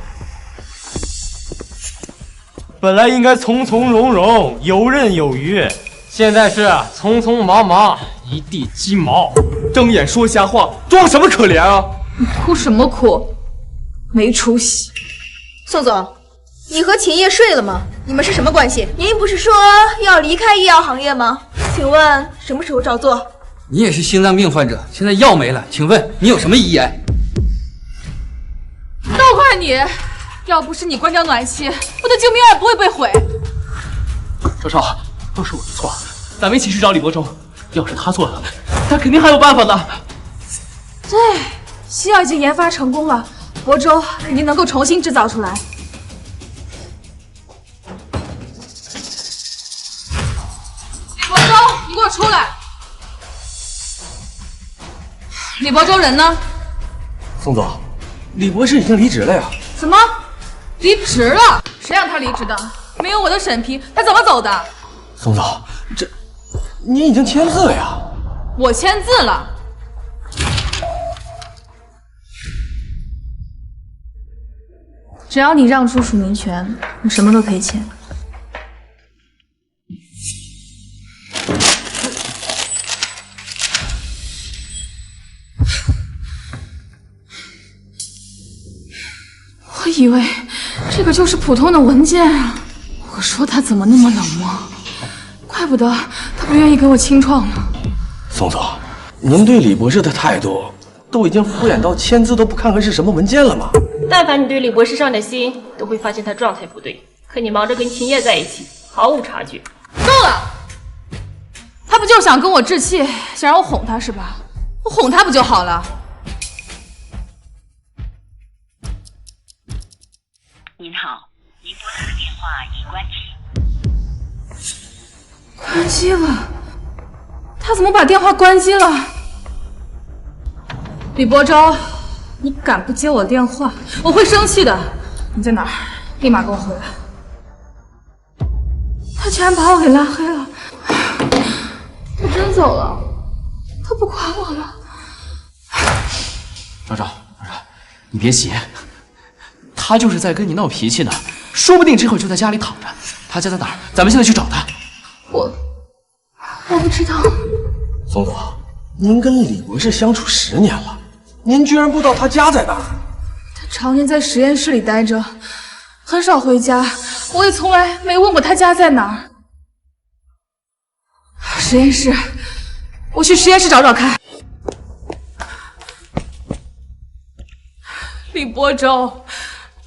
本来应该从从容容、游刃有余，现在是匆匆忙忙、一地鸡毛，睁眼说瞎话，装什么可怜啊？你哭什么哭？没出息！宋总，你和秦叶睡了吗？你们是什么关系？您不是说要离开医药行业吗？请问什么时候照做？你也是心脏病患者，现在药没了，请问你有什么遗言？都怪你！要不是你关掉暖气，我的救命案不会被毁。周少，都是我的错，咱们一起去找李伯忠。要是他做了，他肯定还有办法的。对，西药已经研发成功了，亳州肯定能够重新制造出来。李亳州，你给我出来！李亳州人呢？宋总，李博士已经离职了呀。什么？离职了？谁让他离职的？没有我的审批，他怎么走的？宋总，这你已经签字了呀？我签字了。只要你让出署名权，我什么都可以签。我以为这个就是普通的文件啊！我说他怎么那么冷漠，怪不得他不愿意给我清创呢。宋总，您对李博士的态度都已经敷衍到签字都不看看是什么文件了吗？但凡你对李博士上点心，都会发现他状态不对。可你忙着跟秦叶在一起，毫无察觉。够了！他不就是想跟我置气，想让我哄他是吧？我哄他不就好了？您好，您拨打的电话已关机。关机了？他怎么把电话关机了？李亳州，你敢不接我电话，我会生气的。你在哪儿？立马给我回来！他竟然把我给拉黑了，他真走了，他不管我了。昭昭，你别急，他就是在跟你闹脾气呢，说不定这会儿就在家里躺着。他家在哪儿？咱们现在去找他。我不知道。宋总，您跟李博士相处10年了，您居然不知道他家在哪儿？他常年在实验室里待着，很少回家，我也从来没问过他家在哪儿。实验室，我去实验室找找看。李亳州，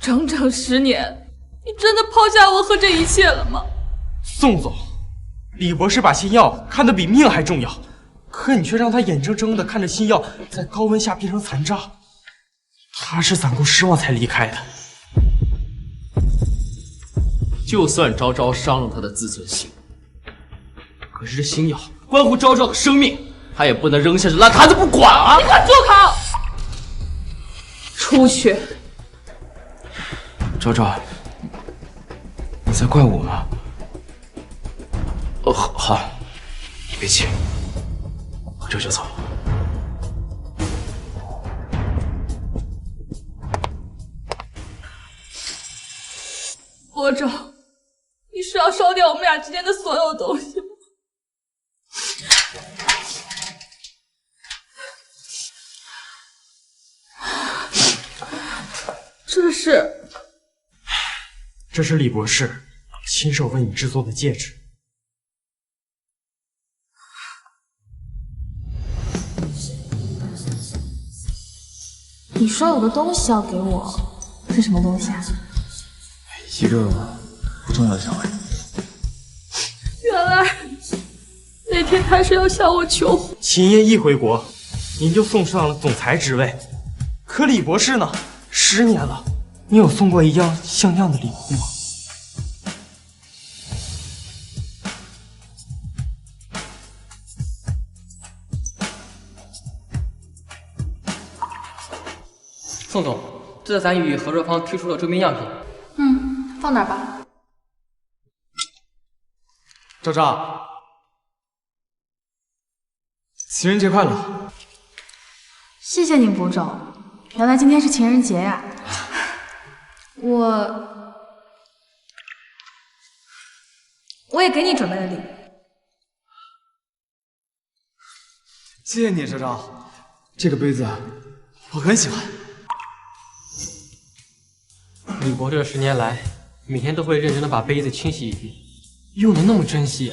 整整10年，你真的抛下我和这一切了吗？宋总，李博士把新药看得比命还重要，可你却让他眼睁睁地看着新药在高温下变成残渣，他是攒够失望才离开的。就算昭昭伤了他的自尊心，可是这新药关乎昭昭的生命，他也不能扔下这烂摊子不管啊！你快住口！出去！昭昭，你在怪我吗？哦，好，你别急，我这就走。亳州，你是要烧掉我们俩之间的所有东西吗？这是李博士亲手为你制作的戒指。你说有个东西要给我，是什么东西啊？一个不重要的小玩意。原来那天他是要向我求婚。秦叶一回国，您就送上了总裁职位。可李博士呢？10年了，你有送过一样像样的礼物吗？宋总，这次咱与合作方推出了周边样品。放哪儿吧？昭昭，情人节快乐！谢谢你，亳州。原来今天是情人节呀！我也给你准备了礼物。谢谢你，周昭。这个杯子我很喜欢。李博这10年来，每天都会认真的把杯子清洗一遍，用的那么珍惜，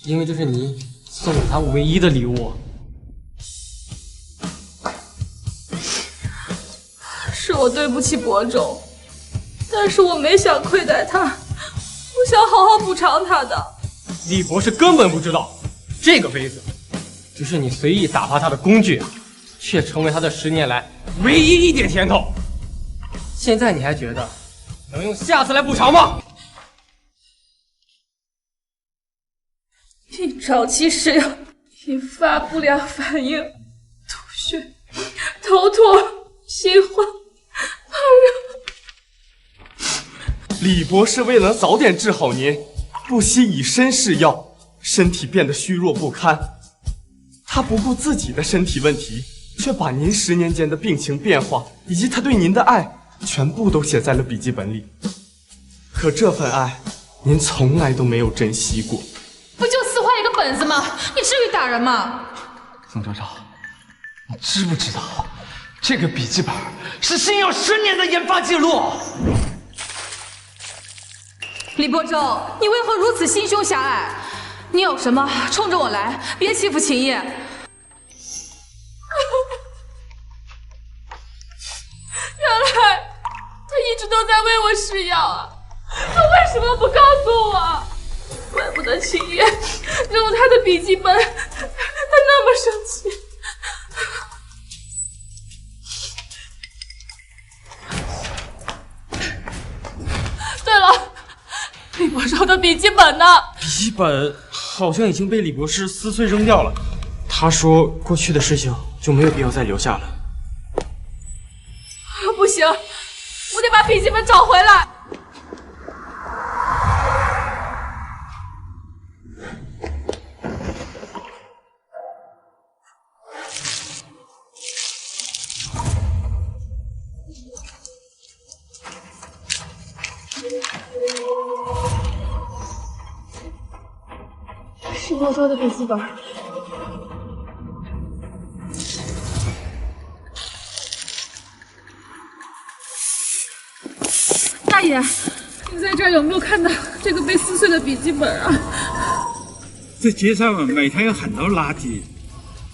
因为这是你送给他唯一的礼物。是我对不起博总，但是我没想亏待他，我想好好补偿他的。李博士根本不知道，这个杯子只是你随意打发他的工具啊，却成为他这10年来唯一一点甜头。现在你还觉得能用下次来补偿吗？一早期食药引发不良反应，吐血、头痛、心慌、怕热。李博士为了早点治好您，不惜以身试药，身体变得虚弱不堪。他不顾自己的身体问题，却把您10年间的病情变化以及他对您的爱全部都写在了笔记本里。可这份爱，您从来都没有珍惜过。不就撕坏一个本子吗？你至于打人吗？宋昭昭，你知不知道，这个笔记本是星耀10年的研发记录？李博洲，你为何如此心胸狭隘？你有什么冲着我来，别欺负秦叶。原来他一直都在为我试药啊！他为什么不告诉我？怪不得秦叶扔了他的笔记本，他那么生气。对了，李博洲的笔记本呢？笔记本好像已经被李博士撕碎扔掉了。他说过去的事情就没有必要再留下了。不行，我得把笔记本找回来。是博洲的笔记本。大爷，你在这儿有没有看到这个被撕碎的笔记本啊？这街上每天有很多垃圾，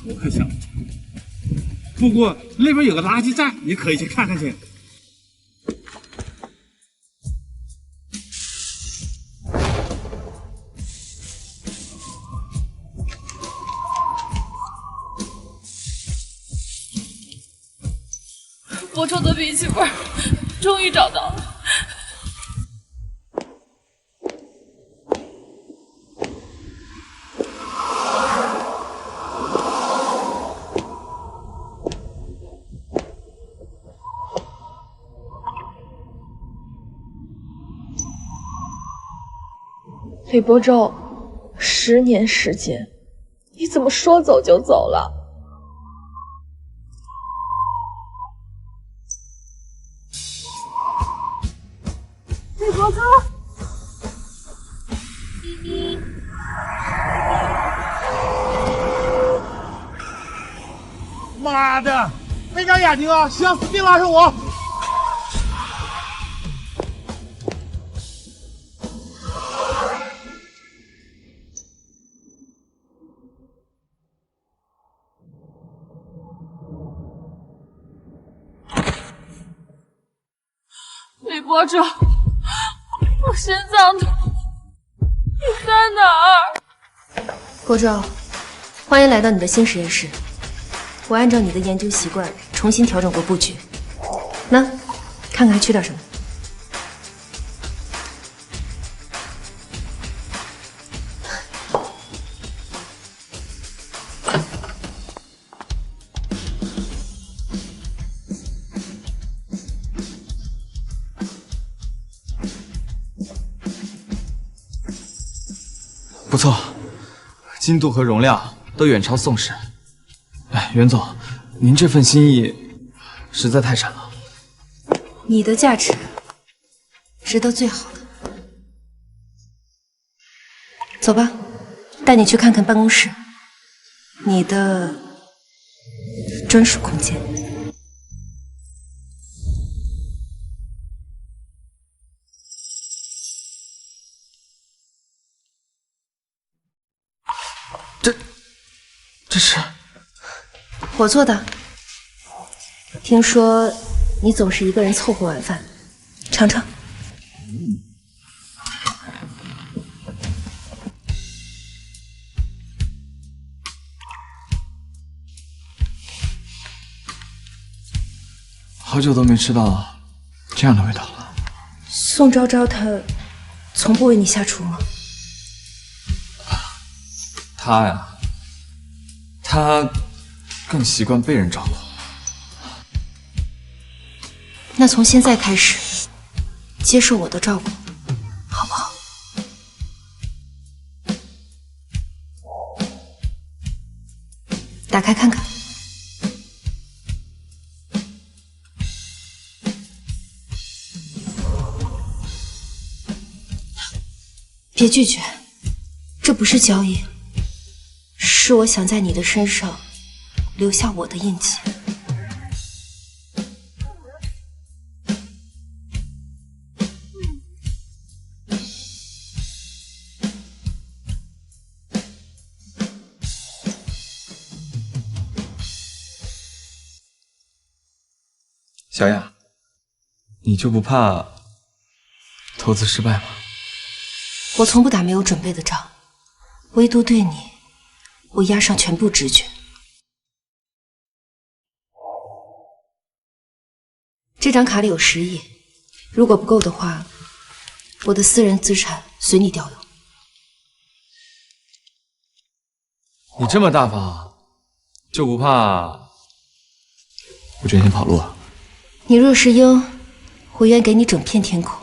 我可想不起。不过那边有个垃圾站，你可以去看看去。博洲的笔记本终于找到了。李博洲，10年时间，你怎么说走就走了？李博洲，妈的，没长眼睛啊！行，别拉上我。李博洲，我心脏痛，你在哪儿？博洲，欢迎来到你的新实验室。我按照你的研究习惯重新调整过布局，那看看还缺点什么。不错，精度和容量都远超宋氏。哎，袁总，您这份心意实在太闪了。你的价值值得最好的。走吧，带你去看看办公室，你的专属空间。这是我做的。听说你总是一个人凑合晚饭，尝尝。好久都没吃到这样的味道了。宋昭昭她从不为你下厨吗？他呀，他更习惯被人照顾。那从现在开始，接受我的照顾，好不好？打开看看。别拒绝，这不是交易，是我想在你的身上留下我的印记。小雅，你就不怕投资失败吗？我从不打没有准备的仗，唯独对你，我押上全部直觉。这张卡里有10亿，如果不够的话，我的私人资产随你调用。你这么大方，就不怕我卷钱跑路啊？你若是鹰，我愿给你整片天空；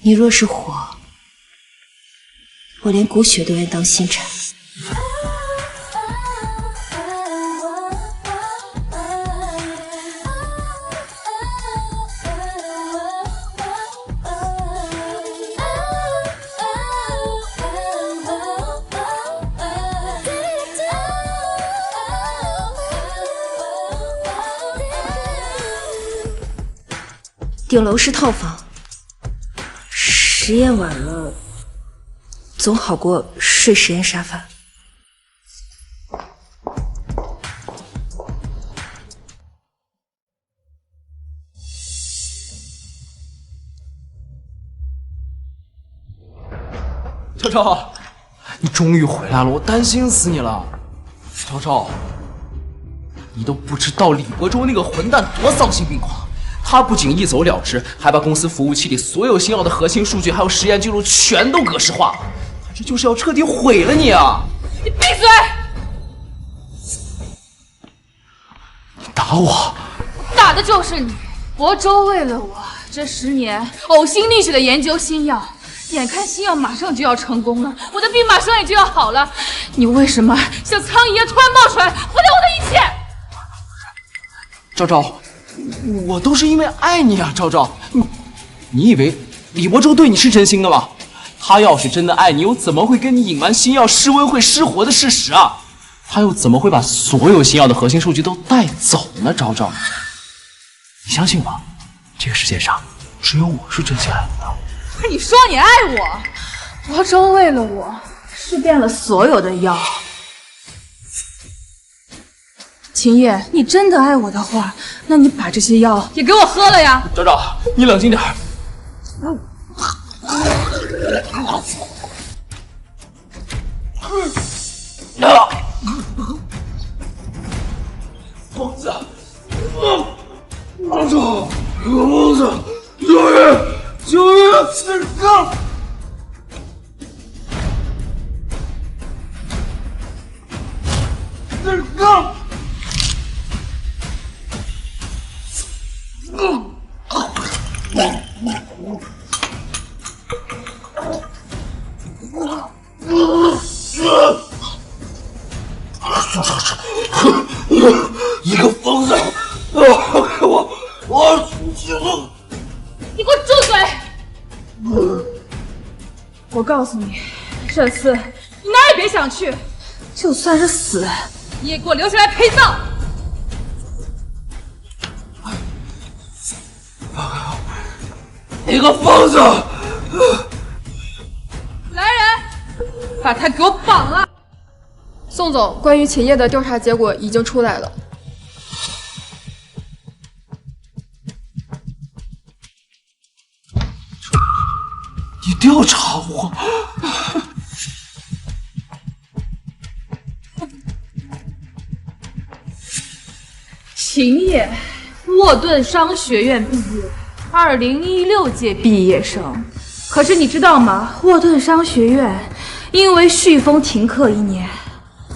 你若是火，我连骨血都愿当新产。顶楼是套房，实验晚了总好过睡实验沙发。昭昭，你终于回来了，我担心死你了。昭昭，你都不知道李伯周那个混蛋多丧心病狂。他不仅一走了之，还把公司服务器里所有新药的核心数据还有实验记录全都格式化。他这就是要彻底毁了你啊！你闭嘴！你打我！打的就是你！伯周为了我这10年呕心沥血的研究新药，眼看新药马上就要成功了，我的病马上也就要好了，你为什么像苍蝇一样突然冒出来，毁掉我的一切？昭昭。我都是因为爱你啊，昭昭，你以为李伯周对你是真心的吗？他要是真的爱你，又怎么会跟你隐瞒新药施温会失活的事实啊？他又怎么会把所有新药的核心数据都带走呢？昭昭，你相信吗？这个世界上只有我是真心爱你的。你说你爱我，伯周为了我试遍了所有的药。秦叶，你真的爱我的话，那你把这些药也给我喝了呀！昭昭，你冷静点。疯子！王总，疯子！救援！救援！一个疯子！告诉你，这次你哪也别想去，就算是死，你也给我留下来陪葬。你个疯子！来人，把他给我绑了！宋总，关于秦叶的调查结果已经出来了。你调查我？秦叶，沃顿商学院毕业，2016届毕业生。可是你知道吗？沃顿商学院因为飓风停课1年，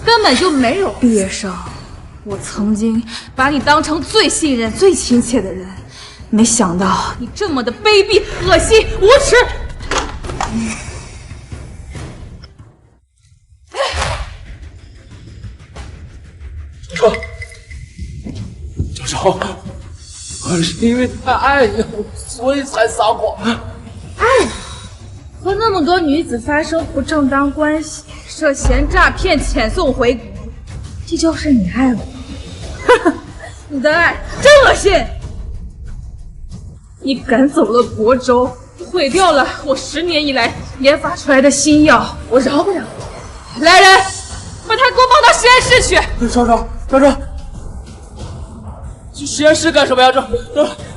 根本就没有毕业生。我曾经把你当成最信任、最亲切的人，没想到你这么的卑鄙、恶心、无耻！说，教授，我是因为太爱你，所以才撒谎。爱和那么多女子发生不正当关系，涉嫌诈骗、遣送回国，这就是你爱我？你的爱真恶心！你赶走了亳州，毁掉了我10年以来研发出来的新药，我饶不了你！来人，把他给我放到实验室去！校长，去实验室干什么呀？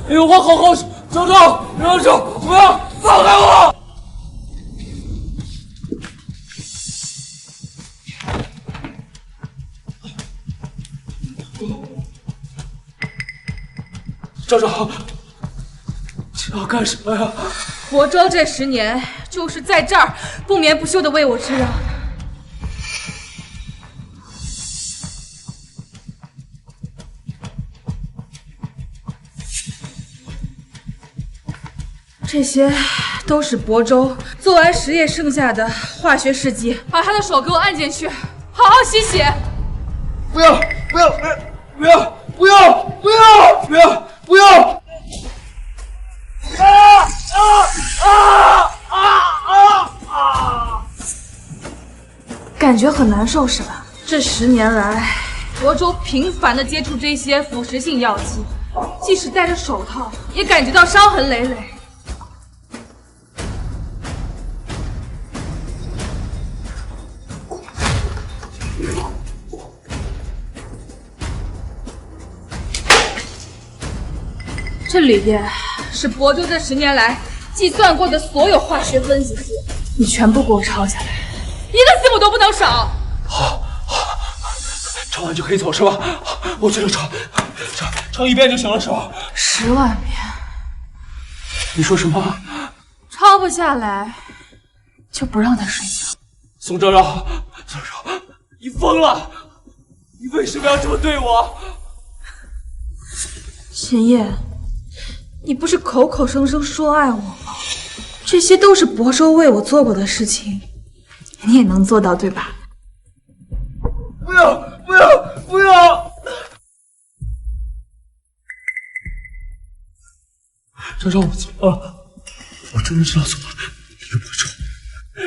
有话好好说。校长，不要放开我！校长，你要干什么呀？亳州这10年就是在这儿不眠不休的为我吃药。这些都是亳州做完实验剩下的化学试剂，把他的手给我按进去，好好吸血。不要！感觉很难受是吧？这10年来，亳州频繁地接触这些腐蚀性药剂，即使戴着手套，也感觉到伤痕累累。这里边是亳州这10年来计算过的所有化学分子数，你全部给我抄下来，一个字母都不能少。好，抄完就可以走是吧？我这就抄1遍就行了是吧？10万遍。你说什么？抄不下来就不让他睡觉。宋昭昭，你疯了！你为什么要这么对我？秦叶，你不是口口声声说爱我吗？这些都是亳州为我做过的事情，你也能做到对吧？不要！昭昭，我错了，我真的知道错了。李亳州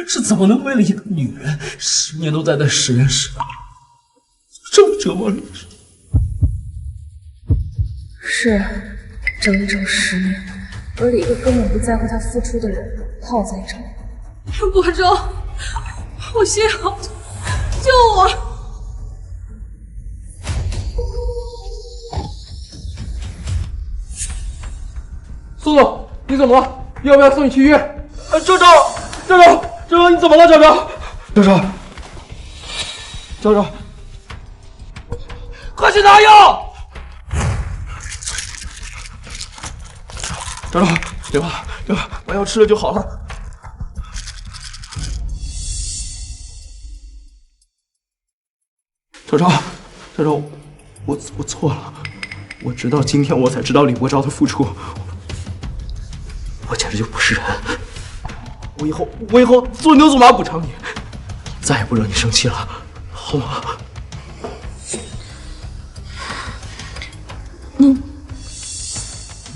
是怎么能为了一个女人10年都待在实验室，这么折磨人？是整整10年，而一个根本不在乎他付出的人耗在这儿。亳州，我心好痛，救我！宋总，你怎么了？要不要送你去医院？昭昭，你怎么了？昭昭，快去拿药！昭昭，别怕，把药吃了就好了。昭昭，我错了，我直到今天我才知道李亳昭的付出，我简直就不是人。我以后做牛做马补偿你，再也不惹你生气了，好吗？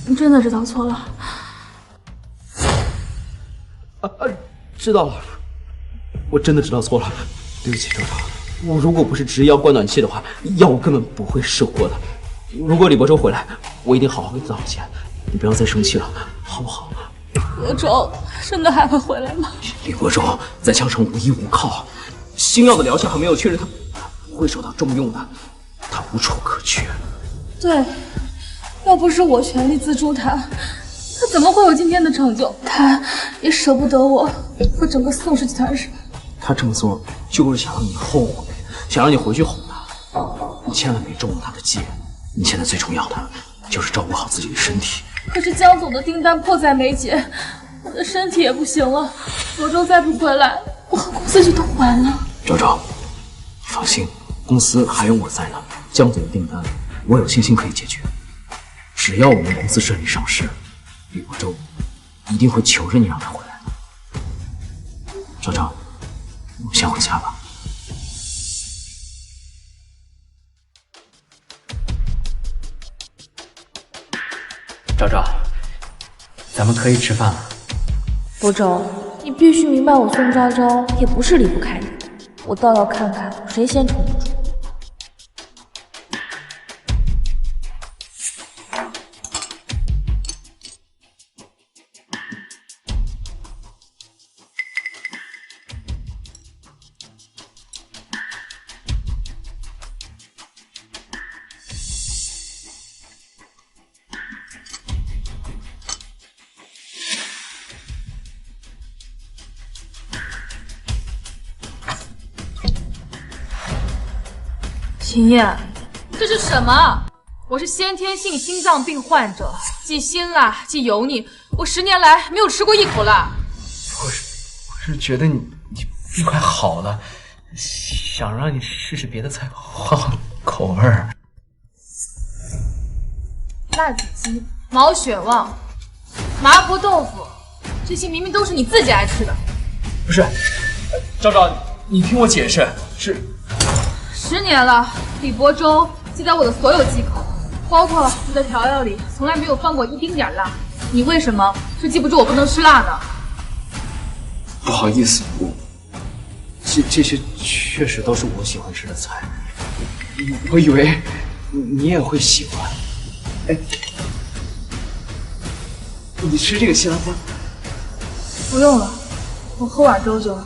你真的知道错了？知道了，我真的知道错了，对不起，周周。我如果不是执意要关暖气的话，药我根本不会试过的。如果李伯周回来，我一定好好跟他道歉。你不要再生气了，好不好？伯周真的还会回来吗？李伯周在枪上无依无靠，星耀的疗效还没有确认他不会受到重用的，他无处可去。对，要不是我全力资助他，他怎么会有今天的成就？他也舍不得我和整个宋氏集团是吧？他这么做就是想让你后悔，想让你回去哄他。你千万别中了他的计。你现在最重要的就是照顾好自己的身体。可是江总的订单迫在眉睫，我的身体也不行了。伯周再不回来，我和公司就都完了。周周，你放心，公司还有我在呢。江总的订单，我有信心可以解决。只要我们公司顺利上市，李伯周一定会求着你让他回来。周周，我们先回家吧。昭昭，咱们可以吃饭了。伯周，你必须明白，我宋昭昭也不是离不开你的，我倒要看看谁先撑得住。秦叶，这是什么？我是先天性心脏病患者，既辛辣既油腻，我10年来没有吃过一口辣。我是觉得你病快好了，想让你试试别的菜，换换口味儿。辣子鸡、毛血旺、麻婆豆腐，这些明明都是你自己爱吃的。不是，昭昭，你听我解释，是。10年了，李伯周记在我的所有忌口，包括你的调料里，从来没有放过一丁点辣。你为什么就记不住我不能吃辣呢？不好意思，这些确实都是我喜欢吃的菜，我以为你也会喜欢。哎，你吃这个西兰花？不用了，我喝碗粥就好。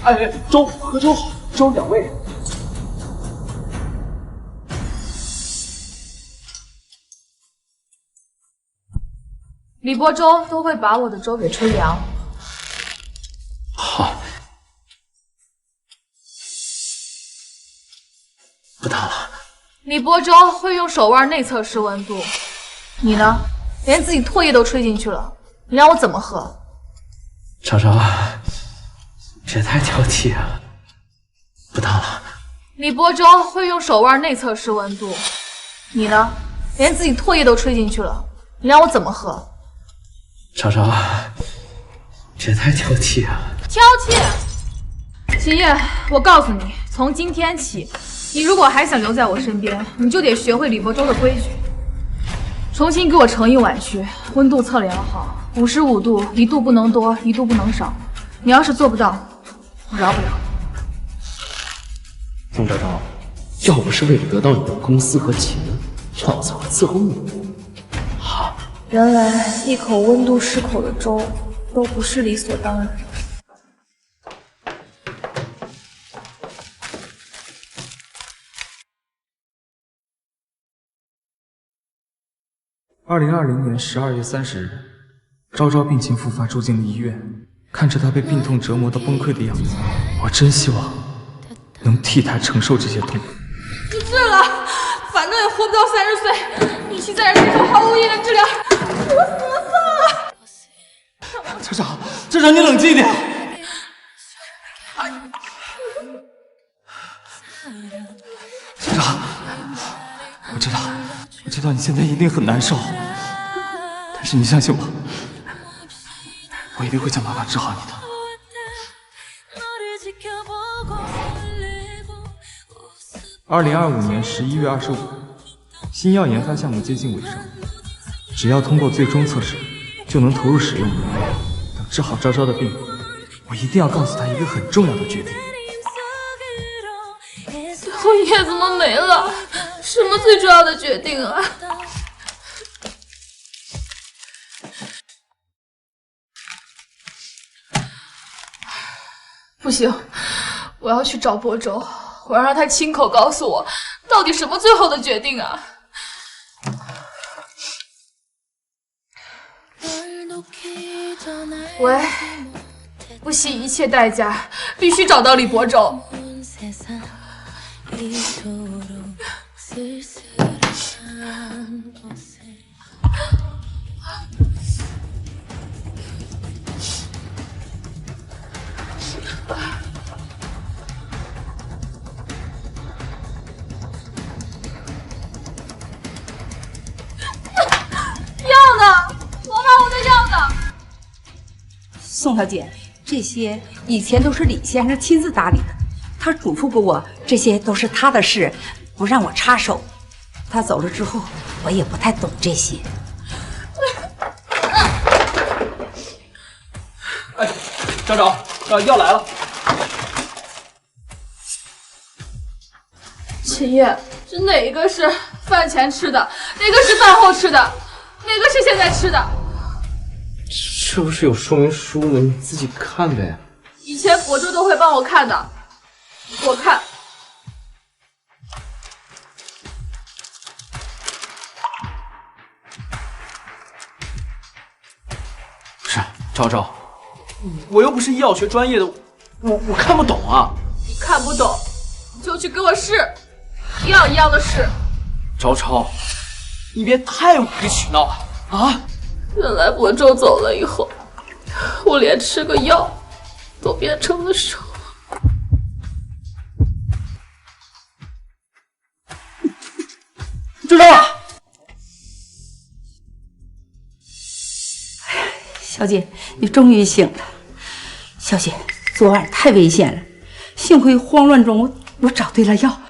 哎，粥喝粥好，粥养胃。李伯周都会把我的粥给吹凉。好，不烫了。李伯周会用手腕内侧试温度，你呢？连自己唾液都吹进去了，你让我怎么喝？昭昭，这也太挑剔了，不烫了。李伯周会用手腕内侧试温度，你呢？连自己唾液都吹进去了，你让我怎么喝？昭昭，这也太挑剔了。挑剔？秦叶，我告诉你，从今天起，你如果还想留在我身边，你就得学会李伯周的规矩，重新给我盛一碗去，温度测量好，55度，1度不能多，1度不能少。你要是做不到，我饶不了你。宋昭昭，要不是为了得到你的公司和钱，老子会伺候你。好。原来一口温度适口的粥都不是理所当然。2020年12月30日，昭昭病情复发，住进了医院。看着她被病痛折磨到崩溃的样子，我真希望能替她承受这些痛苦。你治了，反正也活不到30岁，你去在人身上毫无意义的治疗，我死了算了。厂长，厂长，你冷静一点。厂长，我知道你现在一定很难受，但是你相信我，我一定会想办法治好你的。2025年11月25日，新药研发项目接近尾声，只要通过最终测试，就能投入使用。等治好昭昭的病，我一定要告诉他一个很重要的决定。后叶怎么没了？什么最重要的决定啊？不行，我要去找博州，我要让他亲口告诉我，到底什么最后的决定啊？喂，不惜一切代价，必须找到李博州。药呢？我把我的药呢？宋小姐，这些以前都是李先生亲自打理的，他嘱咐过我，这些都是他的事，不让我插手。他走了之后，我也不太懂这些。哎，张长，药来了。秦叶，这哪个是饭前吃的，哪个是饭后吃的，哪个是现在吃的？这不是有说明书吗？你自己看呗。以前博州都会帮我看的，我看。是昭昭，我又不是医药学专业的，我看不懂啊。你看不懂，你就去给我试，一样一样的试。昭昭，你别太无理取闹了啊！原来博州走了以后，我连吃个药都变成了手。昭昭，小姐，你终于醒了。小姐，昨晚太危险了，幸亏慌乱中我找对了药。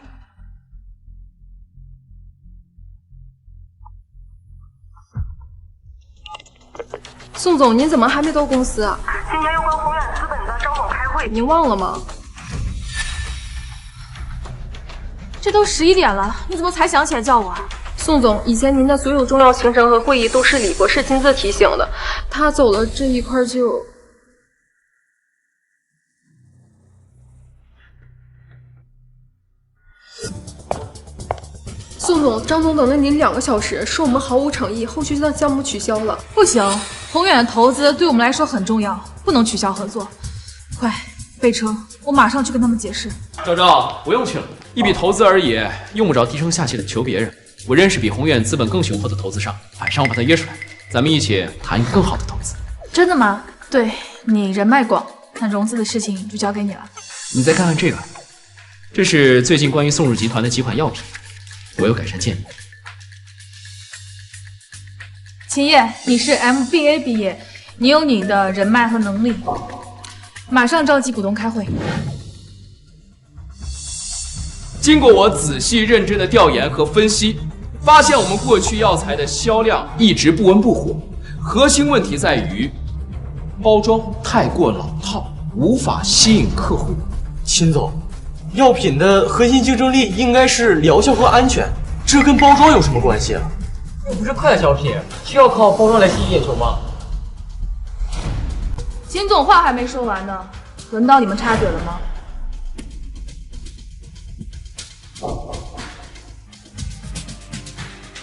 宋总，您怎么还没到公司啊？今天又跟宏远资本的张总开会，您忘了吗？这都11点了，你怎么才想起来叫我啊？宋总，以前您的所有重要行程和会议都是李博士亲自提醒的，他走了这一块就……宋总，张总等了您2个小时，说我们毫无诚意，后续的项目取消了。不行，宏远的投资对我们来说很重要，不能取消合作。快备车，我马上去跟他们解释。昭昭，不用去了，一笔投资而已，用不着低声下气的求别人。我认识比宏远资本更雄厚的投资商，晚上我把他约出来，咱们一起谈一个更好的投资。真的吗？对，你人脉广，那融资的事情就交给你了。你再看看这个，这是最近关于宋氏集团的几款药品，我有改善建议。秦叶，你是 MBA 毕业，你有你的人脉和能力，马上召集股东开会。经过我仔细认真的调研和分析，发现我们过去药材的销量一直不温不火，核心问题在于包装太过老套，无法吸引客户。秦总，药品的核心竞争力应该是疗效和安全，这跟包装有什么关系啊？又不是快消品，需要靠包装来吸引眼球吗？秦总话还没说完呢，轮到你们插嘴了吗？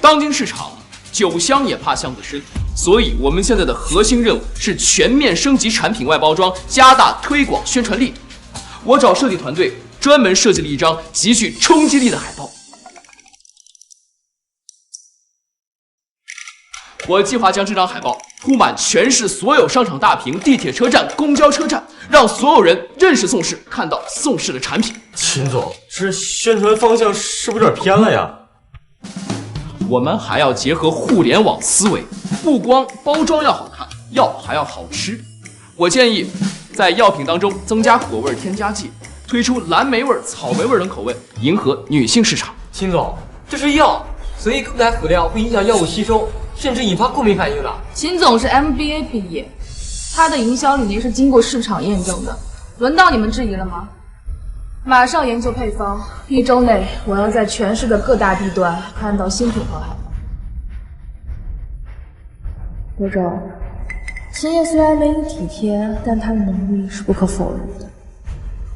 当今市场，酒香也怕巷子深，所以我们现在的核心任务是全面升级产品外包装，加大推广宣传力。我找设计团队专门设计了一张极具冲击力的海报。我计划将这张海报铺满全市所有商场大屏、地铁车站、公交车站，让所有人认识宋氏，看到宋氏的产品。秦总，这宣传方向是不是有点偏了呀？我们还要结合互联网思维，不光包装要好看，药还要好吃。我建议在药品当中增加果味添加剂，推出蓝莓味、草莓味等口味，迎合女性市场。秦总，这是药，随意更改辅料会影响药物吸收，甚至引发过敏反应的。秦总是 MBA 毕业，他的营销理念是经过市场验证的，轮到你们质疑了吗？马上研究配方，1周内我要在全市的各大地段看到新品和海报。罗总，秦叶虽然美女体贴，但她的能力是不可否认的。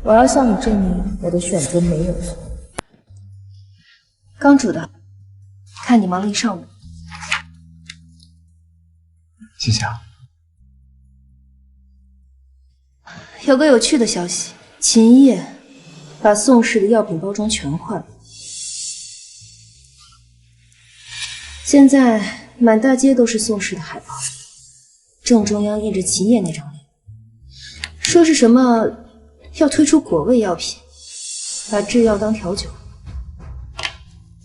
我要向你证明我的选择没有错。刚煮的，看你忙了一上午。谢谢啊。有个有趣的消息，秦叶把宋氏的药品包装全换了，现在满大街都是宋氏的海报，正中央印着秦叶那张脸，说是什么要推出果味药品，把制药当调酒，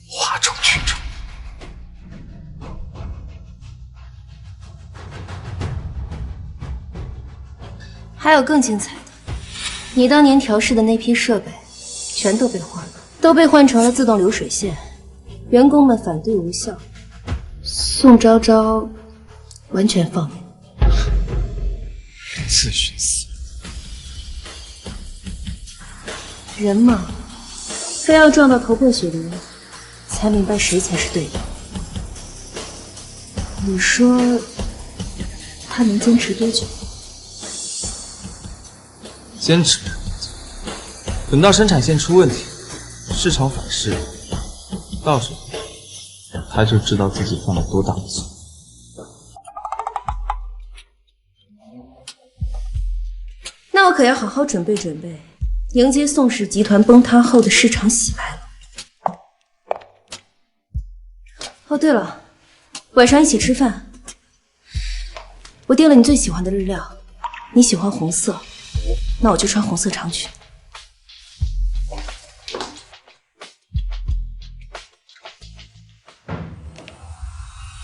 哗众取宠。还有更精彩的，你当年调试的那批设备全都被换了，都被换成了自动流水线，员工们反对无效，宋昭昭完全放免。自寻死路。人嘛，非要撞到头破血流，才明白谁才是对的。你说他能坚持多久？坚持，等到生产线出问题，市场反噬，到时候他就知道自己犯了多大的错。那我可要好好准备准备，迎接宋氏集团崩塌后的市场洗白了。哦，对了，晚上一起吃饭，我订了你最喜欢的日料，你喜欢红色，那我就穿红色长裙。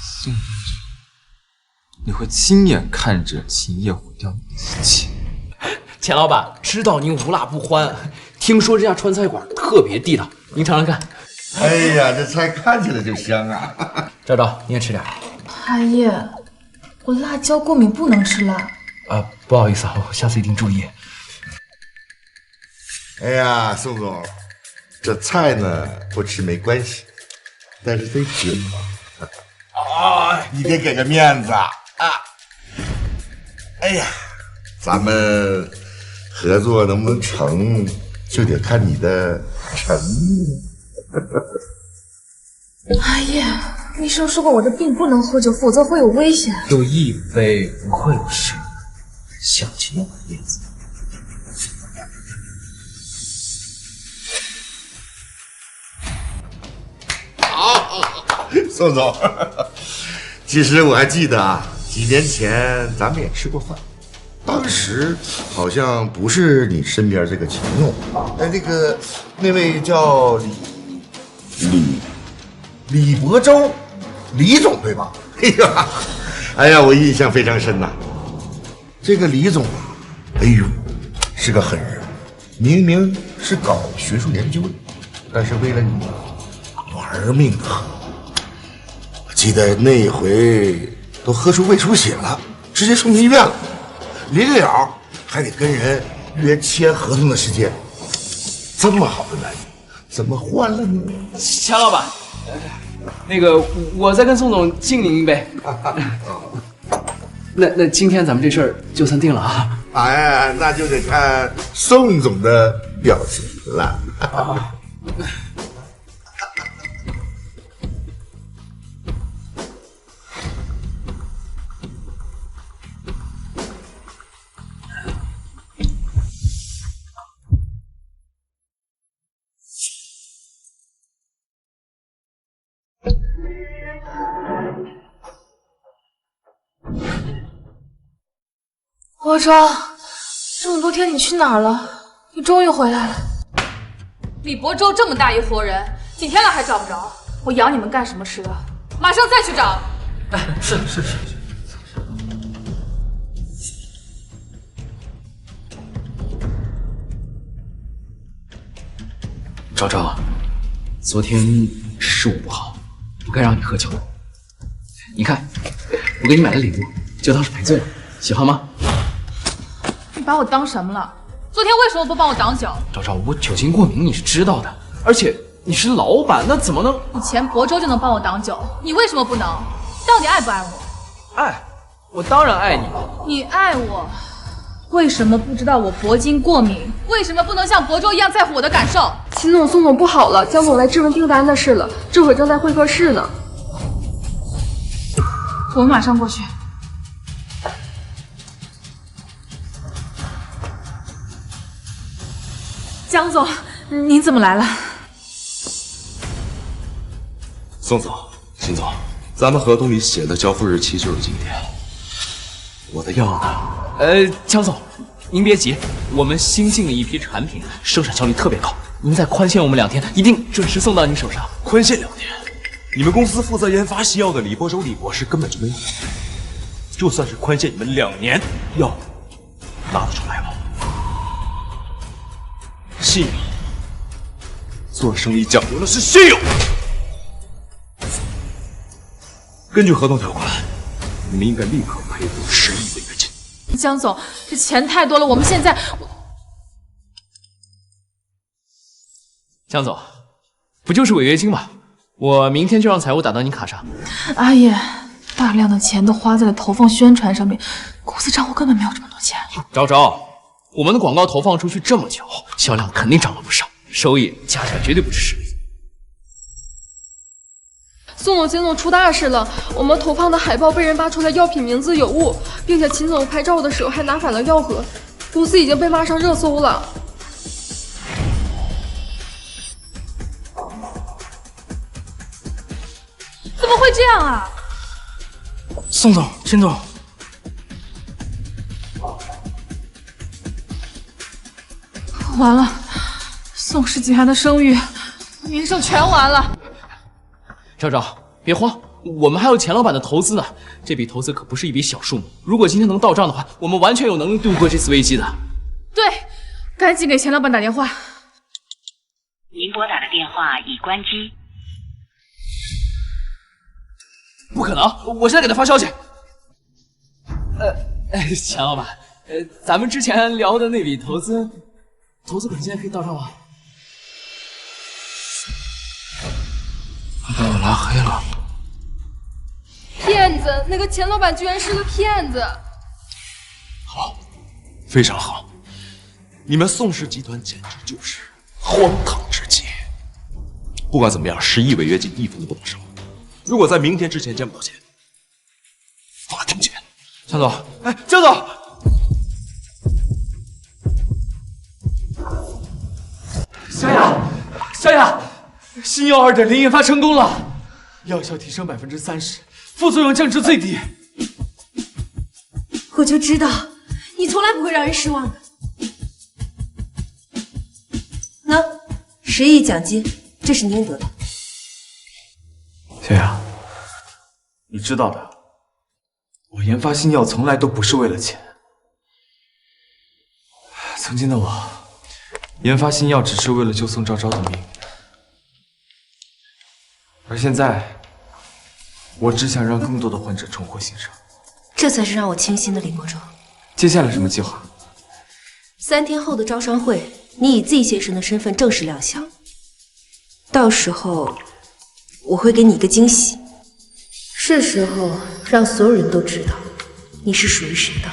宋总，你会亲眼看着秦叶毁掉你的一切。钱老板，知道您无辣不欢，听说这家川菜馆特别地道，您尝尝看。哎呀，这菜看起来就香啊！昭昭，你也吃点。阿叶，我辣椒过敏，不能吃辣。不好意思啊，我下次一定注意。哎呀，宋总，这菜呢不吃没关系，但是得吃啊！你得给个面子啊！哎呀，咱们合作能不能成，就得看你的诚意。阿叶，医生说过我的病不能喝酒，否则会有危险。就一杯不会有事，小心点叶子。宋总，其实我还记得啊，几年前咱们也吃过饭，当时好像不是你身边这个秦勇，那位叫李伯周，李总对吧？哎呀，我印象非常深呐。这个李总啊，哎呦，是个狠人，明明是搞学术研究的，但是为了你玩命喝。记得那回都喝出胃出血了，直接送进医院了，临了还得跟人约签合同的时间。这么好的男人，怎么换了呢？钱老板，我再跟宋总敬您一杯。那今天咱们这事儿就算定了啊！哎，那就得看宋总的表情了。国昭，这么多天你去哪儿了？你终于回来了。李伯周这么大一伙人，几天了还找不着，我养你们干什么吃的？马上再去找。是。昭昭，昨天是我不好，不该让你喝酒。你看，我给你买的礼物，就当是赔罪了，喜欢吗？把我当什么了？昨天为什么不帮我挡酒？昭昭，我酒精过敏你是知道的，而且你是老板，那怎么能？以前亳州就能帮我挡酒，你为什么不能？到底爱不爱我？爱，我当然爱你。你爱我，为什么不知道我铂金过敏？为什么不能像亳州一样在乎我的感受？秦总、宋总不好了，江总来质问订单的事了，这会正在会客室呢。我们马上过去。江总，您怎么来了？宋总、秦总，咱们合同里写的交付日期就是今天。我的药呢？江总，您别急，我们新进了一批产品，生产效率特别高，您再宽限我们2天，一定准时送到您手上。宽限2天？你们公司负责研发西药的李博州李博士根本就没有，就算是宽限你们2年，药拿得出来吗？信用，做生意讲究的是信用。根据合同条款，你们应该立刻赔付10亿违约金。江总，这钱太多了，我们现在……江总，不就是违约金吗？我明天就让财务打到你卡上。阿爷，大量的钱都花在了投放宣传上面，公司账户根本没有这么多钱。昭昭，我们的广告投放出去这么久，销量肯定涨了不少，收益加起来绝对不止10亿。宋总、秦总出大事了，我们投放的海报被人扒出来药品名字有误，并且秦总拍照的时候还拿反了药盒，公司已经被骂上热搜了。怎么会这样啊？宋总、秦总，完了，宋氏集团的声誉、名声全完了。昭昭，别慌，我们还有钱老板的投资呢，这笔投资可不是一笔小数目。如果今天能到账的话，我们完全有能力度过这次危机的。对，赶紧给钱老板打电话。您拨打的电话已关机。不可能，我现在给他发消息。钱老板，咱们之前聊的那笔投资款现在可以到账吗？把我拉黑了。骗子！那个钱老板居然是个骗子！好，非常好，你们宋氏集团简直就是荒唐之极。不管怎么样，10亿违约金1分都不能少。如果在明天之前见不到钱，法庭见。江总，江总，小雅，新药2.0研发成功了，药效提升30%，副作用降至最低。我就知道，你从来不会让人失望的。那10亿奖金，这是你应得的。小雅，你知道的，我研发新药从来都不是为了钱。曾经的我，研发新药只是为了救宋昭昭的命，而现在，我只想让更多的患者重获新生。这才是让我倾心的李博州。接下来什么计划？3天后的招商会，你以 Z 先生的身份正式亮相，到时候我会给你一个惊喜，是时候让所有人都知道你是属于谁的。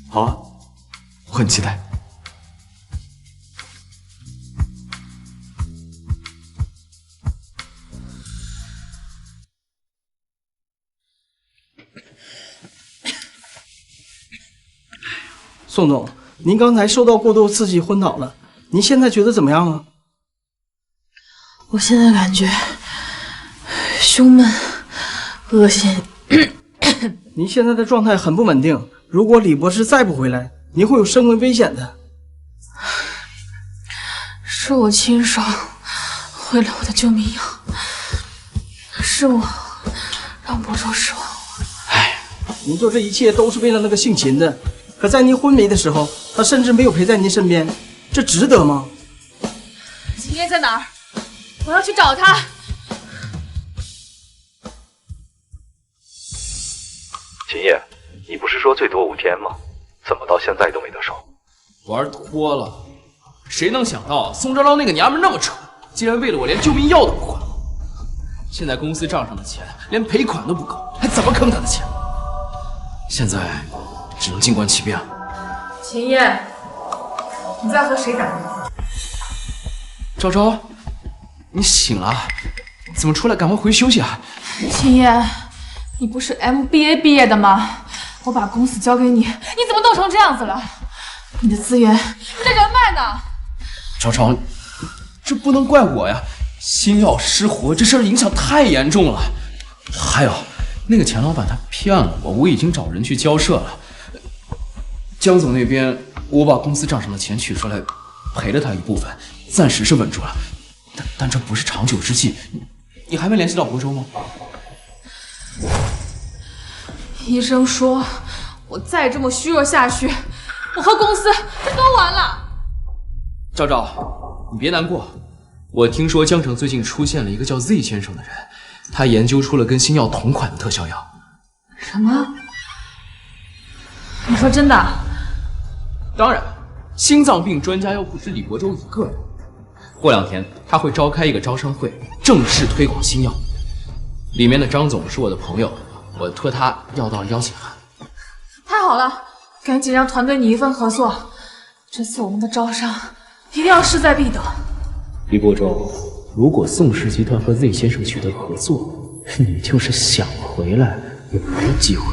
好啊，我很期待。宋总，您刚才受到过度刺激昏倒了，您现在觉得怎么样啊？我现在感觉胸闷、恶心。您现在的状态很不稳定，如果李博士再不回来，您会有生命危险的。是我亲手毁了我的救命药，是我让亳州失望了。您做这一切都是为了那个姓秦的，可在您昏迷的时候，他甚至没有陪在您身边，这值得吗？秦叶在哪儿？我要去找他。秦叶，你不是说最多5天吗？怎么到到现在都没得手。玩脱了，谁能想到宋昭昭那个娘们那么蠢，竟然为了我连救命药都不管。现在公司账上的钱连赔款都不够，还怎么坑她的钱？现在只能静观其变了。秦叶，你在和谁打电话？昭昭，你醒了？怎么出来？赶快回去休息啊！秦叶，你不是 MBA 毕业的吗？我把公司交给你，你怎么弄成这样子了？你的资源，你的人脉呢？昭昭，这不能怪我呀！新药失活这事儿影响太严重了。还有，那个钱老板他骗了我，我已经找人去交涉了。江总那边，我把公司账上的钱取出来，赔了他一部分，暂时是稳住了。但这不是长久之计。你还没联系到博州吗？医生说，我再这么虚弱下去，我和公司这都完了。昭昭，你别难过。我听说江城最近出现了一个叫 Z 先生的人，他研究出了跟新药同款的特效药。什么？你说真的？当然，心脏病专家又不止李博州一个人。过2天他会召开一个招商会，正式推广新药。里面的张总是我的朋友，我托他要到了邀请函。太好了，赶紧让团队拟一份合作。这次我们的招商一定要势在必得。李博州，如果宋氏集团和 Z 先生取得合作，你就是想回来也没机会。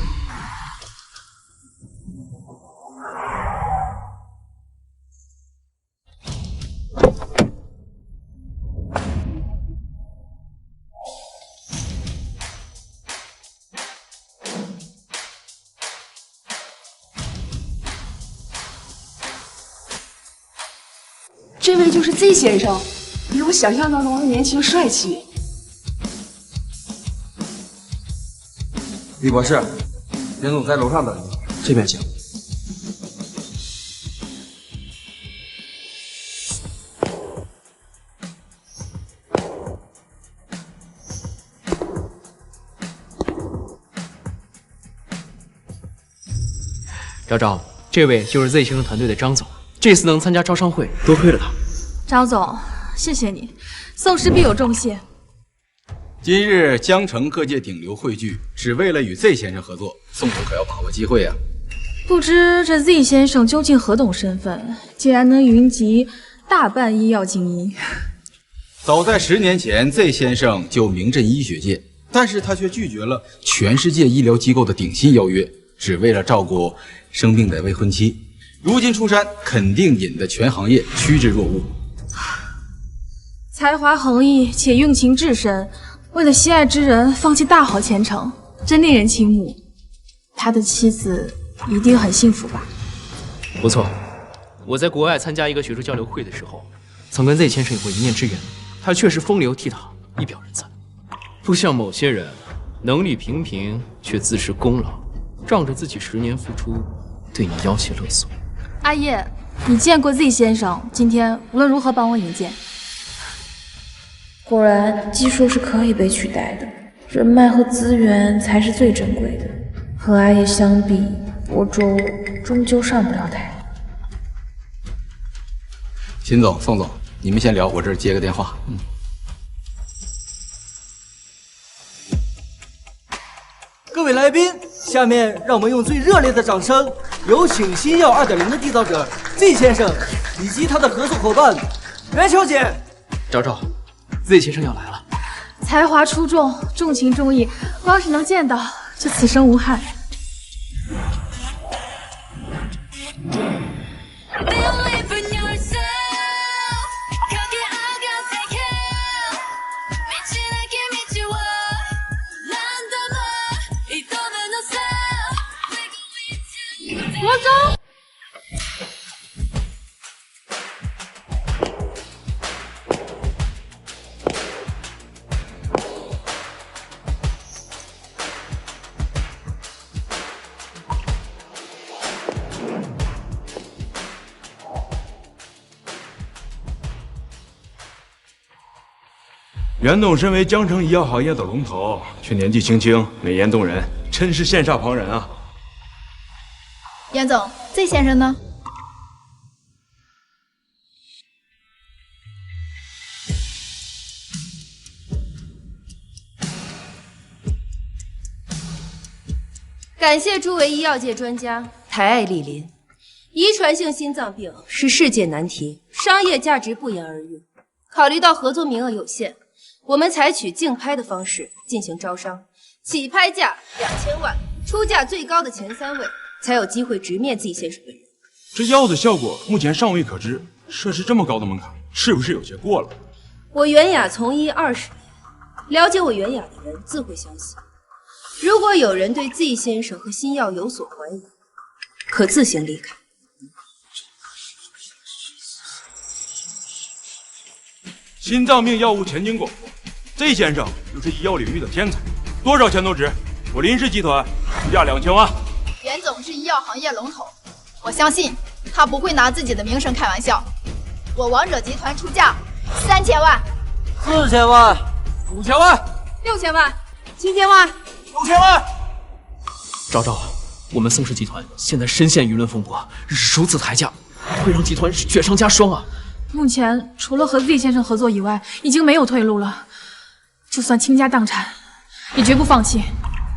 这位就是 Z 先生，比我想象当中的年轻帅气。李博士，袁总在楼上等你，这边请。昭昭，这位就是 Z 先生团队的张总，这次能参加招商会，多亏了他。张总，谢谢你，宋氏必有重谢。今日江城各界顶流汇聚，只为了与 Z 先生合作，宋总可要把握机会啊！不知这 Z 先生究竟何等身份，竟然能云集大半医药精英？早在10年前 ，Z 先生就名震医学界，但是他却拒绝了全世界医疗机构的顶薪邀约，只为了照顾生病的未婚妻。如今出山，肯定引得全行业趋之若鹜。才华横溢且用情至深，为了心爱之人放弃大好前程，真令人倾慕。他的妻子一定很幸福吧？不错，我在国外参加一个学术交流会的时候，曾跟 Z 先生有过一面之缘。他确实风流倜傥，一表人才，不像某些人能力平平却自恃功劳，仗着自己10年付出，对你要挟勒索。阿叶，你见过 Z 先生，今天无论如何帮我引荐。果然，技术是可以被取代的，人脉和资源才是最珍贵的。和阿叶相比，博州终究上不了台。秦总、宋总，你们先聊，我这儿接个电话。各位来宾，下面让我们用最热烈的掌声，有请新药2.0的缔造者 Z 先生以及他的合作伙伴袁小姐。昭昭，Z 先生要来了。才华出众，重情重义，光是能见到就此生无憾。博州。袁董身为江城医药行业的龙头，却年纪轻轻，美颜动人，真是羡煞旁人啊！严总，Z先生呢？感谢诸位医药界专家抬爱莅临。遗传性心脏病是世界难题，商业价值不言而喻。考虑到合作名额有限，我们采取竞拍的方式进行招商，起拍价2000万，出价最高的前3位才有机会直面Z先生本人。这药的效果目前尚未可知，设置这么高的门槛，是不是有些过了？我袁雅从医20年，了解我袁雅的人自会相信。如果有人对 Z 先生和新药有所怀疑，可自行离开。心脏病药物前景广阔，Z 先生又是医药领域的天才，多少钱都值。我林氏集团出价2000万。袁总是医药行业龙头，我相信他不会拿自己的名声开玩笑。我王者集团出价3000万、4000万、5000万、 6000万、7000万、6000万。昭昭，我们宋氏集团现在深陷舆论风波，如此抬价会让集团雪上加霜啊！目前除了和 Z 先生合作以外，已经没有退路了。就算倾家荡产，也绝不放弃。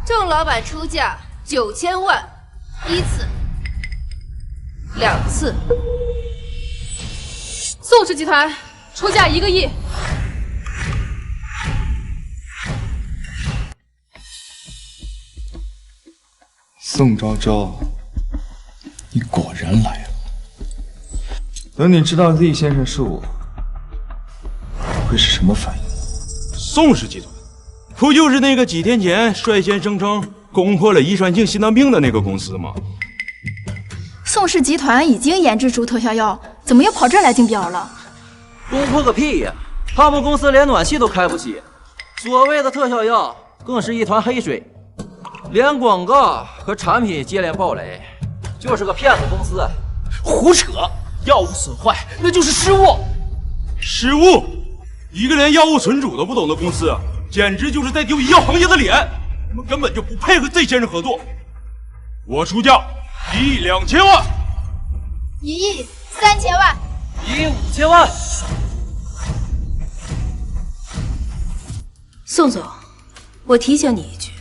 郑老板出价9000万，1次、2次。宋氏集团出价1个亿。宋昭昭，你果然来了。等你知道 Z 先生是我，会是什么反应？宋氏集团，不就是那个几天前率先声称攻破了遗传性心脏病的那个公司吗？宋氏集团已经研制出特效药，怎么又跑这儿来竞标了？攻破个屁呀！他们公司连暖气都开不起，所谓的特效药更是一团黑水，连广告和产品接连爆雷，就是个骗子公司。胡扯！药物损坏那就是失误。失误？一个连药物存储都不懂的公司，简直就是在丢医药行业的脸！你们根本就不配和 Z 先生合作。我出价1亿2000万，1亿3000万，1亿5000万。宋总，我提醒你一句，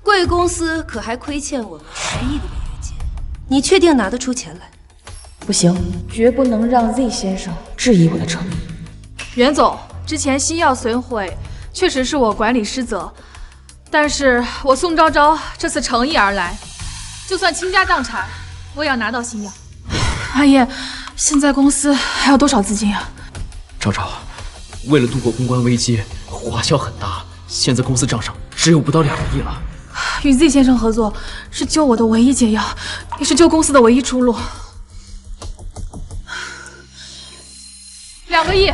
贵公司可还亏欠我们10亿的违约金，你确定拿得出钱来？不行，绝不能让 Z 先生质疑我的诚意。袁总，之前新药损毁确实是我管理失责，但是我宋昭昭这次诚意而来，就算倾家荡产，我也要拿到新药。阿叶，现在公司还有多少资金啊？昭昭，为了度过公关危机，花销很大，现在公司账上只有不到2个亿了。与 Z 先生合作是救我的唯一解药，也是救公司的唯一出路。2个亿，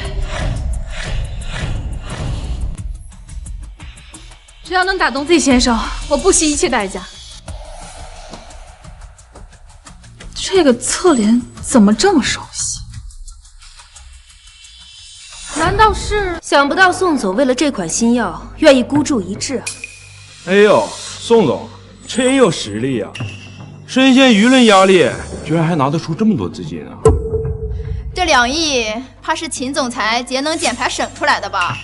只要能打动 Z 先生，我不惜一切代价。这个侧脸怎么这么熟悉？难道是？想不到宋总为了这款新药愿意孤注一掷啊！哎呦，宋总真有实力呀！深陷舆论压力，居然还拿得出这么多资金啊！这2亿怕是秦总裁节能减排省出来的吧？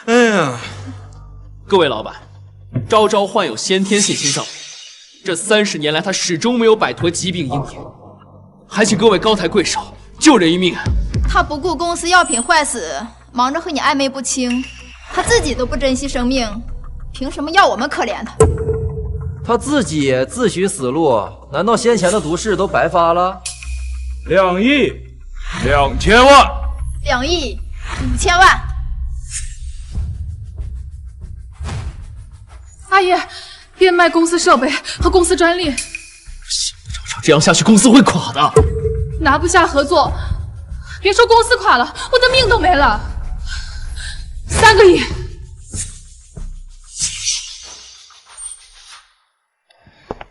哎呀，各位老板，昭昭患有先天性心脏病，这30年来他始终没有摆脱疾病阴影，还请各位高抬贵手，救人一命。他不顾公司药品坏死，忙着和你暧昧不清，他自己都不珍惜生命，凭什么要我们可怜他？他自己自寻死路，难道先前的毒誓都白发了？2亿2000万，2亿5000万。阿爷，变卖公司设备和公司专利。不行，昭昭，这样下去公司会垮的。拿不下合作，别说公司垮了，我的命都没了。3个亿。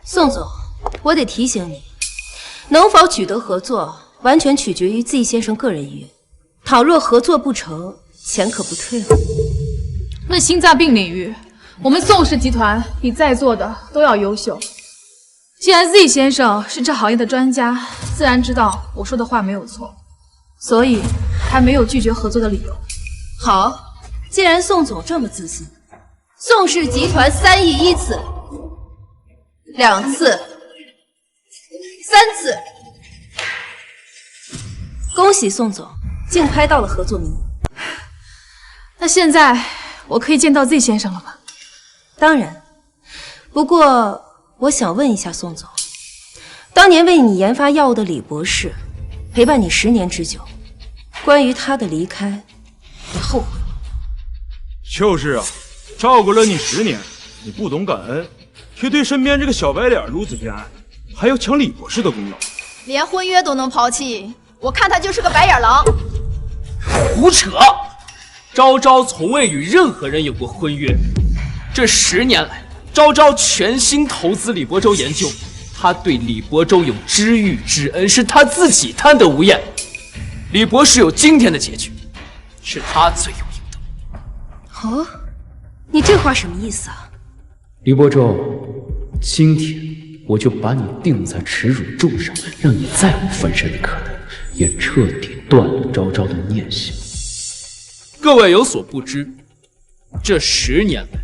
宋总，我得提醒你，能否取得合作，完全取决于 Z 先生个人意愿。倘若合作不成，钱可不退了。论心脏病领域，我们宋氏集团比在座的都要优秀。既然 Z 先生是这行业的专家，自然知道我说的话没有错，所以他没有拒绝合作的理由。好，既然宋总这么自信，宋氏集团3亿1次、2次、3次，恭喜宋总，竞拍到了合作名额。那现在我可以见到 Z 先生了吗？当然，不过我想问一下宋总，当年为你研发药物的李博士，陪伴你10年之久，关于他的离开，你后悔吗？就是啊，照顾了你10年，你不懂感恩，却对身边这个小白脸如此偏爱，还要抢李博士的功劳，连婚约都能抛弃，我看他就是个白眼狼。胡扯！昭昭从未与任何人有过婚约，这10年来，昭昭全心投资李博洲研究，他对李博洲有知遇之恩，是他自己贪得无厌。李博士有今天的结局，是他罪有应得。哦，你这话什么意思啊？李博洲，今天我就把你钉在耻辱柱上，让你再无翻身的可能，也彻底断了昭昭的念想。各位有所不知，这10年来，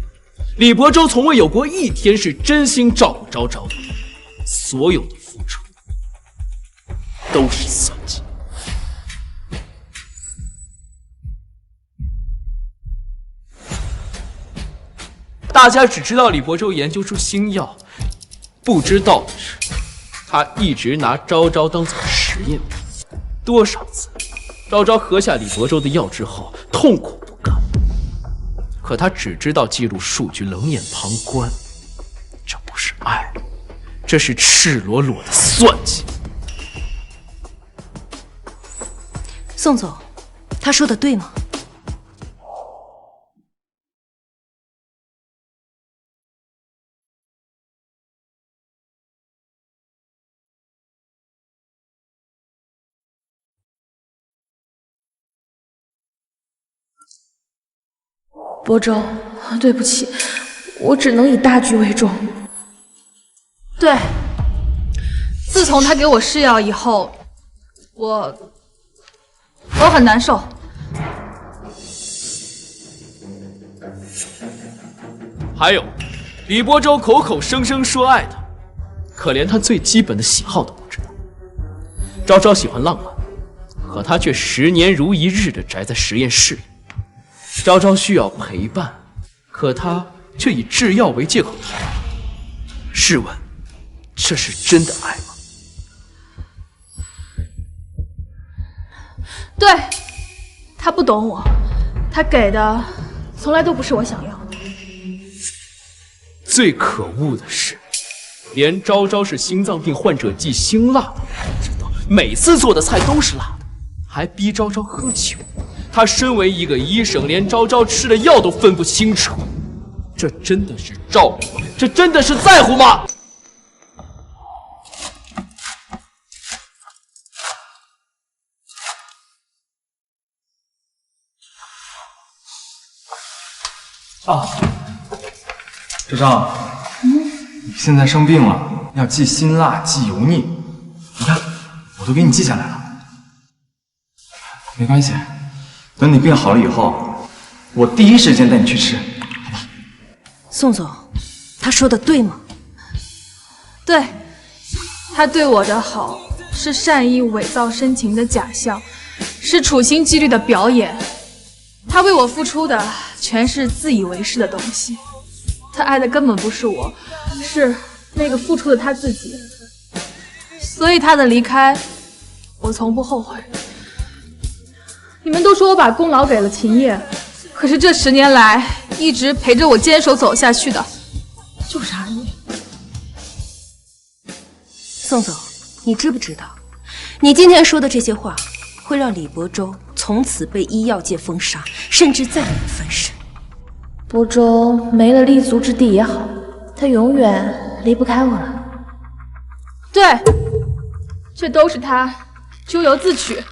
李博洲从未有过一天是真心照顾昭昭的，所有的付出都是算计。大家只知道李博洲研究出新药，不知道的是，他一直拿昭昭当做实验品。多少次，昭昭喝下李博洲的药之后，痛苦不堪。可他只知道记录数据，冷眼旁观，这不是爱，这是赤裸裸的算计。宋总，他说的对吗？博洲，对不起，我只能以大局为重。对，自从他给我试药以后，我很难受。还有，李博洲口口声声说爱他，可连他最基本的喜好都不知道。昭昭喜欢浪漫，可他却10年如一日地宅在实验室里。昭昭需要陪伴，可他却以制药为借口逃避。试问，这是真的爱吗？对，他不懂我，他给的从来都不是我想要的。最可恶的是，连昭昭是心脏病患者忌辛辣的都不知道，每次做的菜都是辣的，还逼昭昭喝酒。他身为一个医生，连昭昭吃的药都分不清楚，这真的是照顾吗？这真的是在乎吗？啊，周章，你现在生病了，要忌辛辣，忌油腻。你看，我都给你记下来了。没关系，等你病好了以后，我第一时间带你去吃，好吧？宋总，他说的对吗？对，他对我的好是善意伪造深情的假象，是处心积虑的表演。他为我付出的全是自以为是的东西，他爱的根本不是我，是那个付出的他自己。所以他的离开，我从不后悔。你们都说我把功劳给了秦叶，可是这10年来一直陪着我坚守走下去的，就是阿叶。宋总，你知不知道，你今天说的这些话，会让李博洲从此被医药界封杀，甚至再无翻身。博洲没了立足之地也好，他永远离不开我了。对，这都是他咎由自取。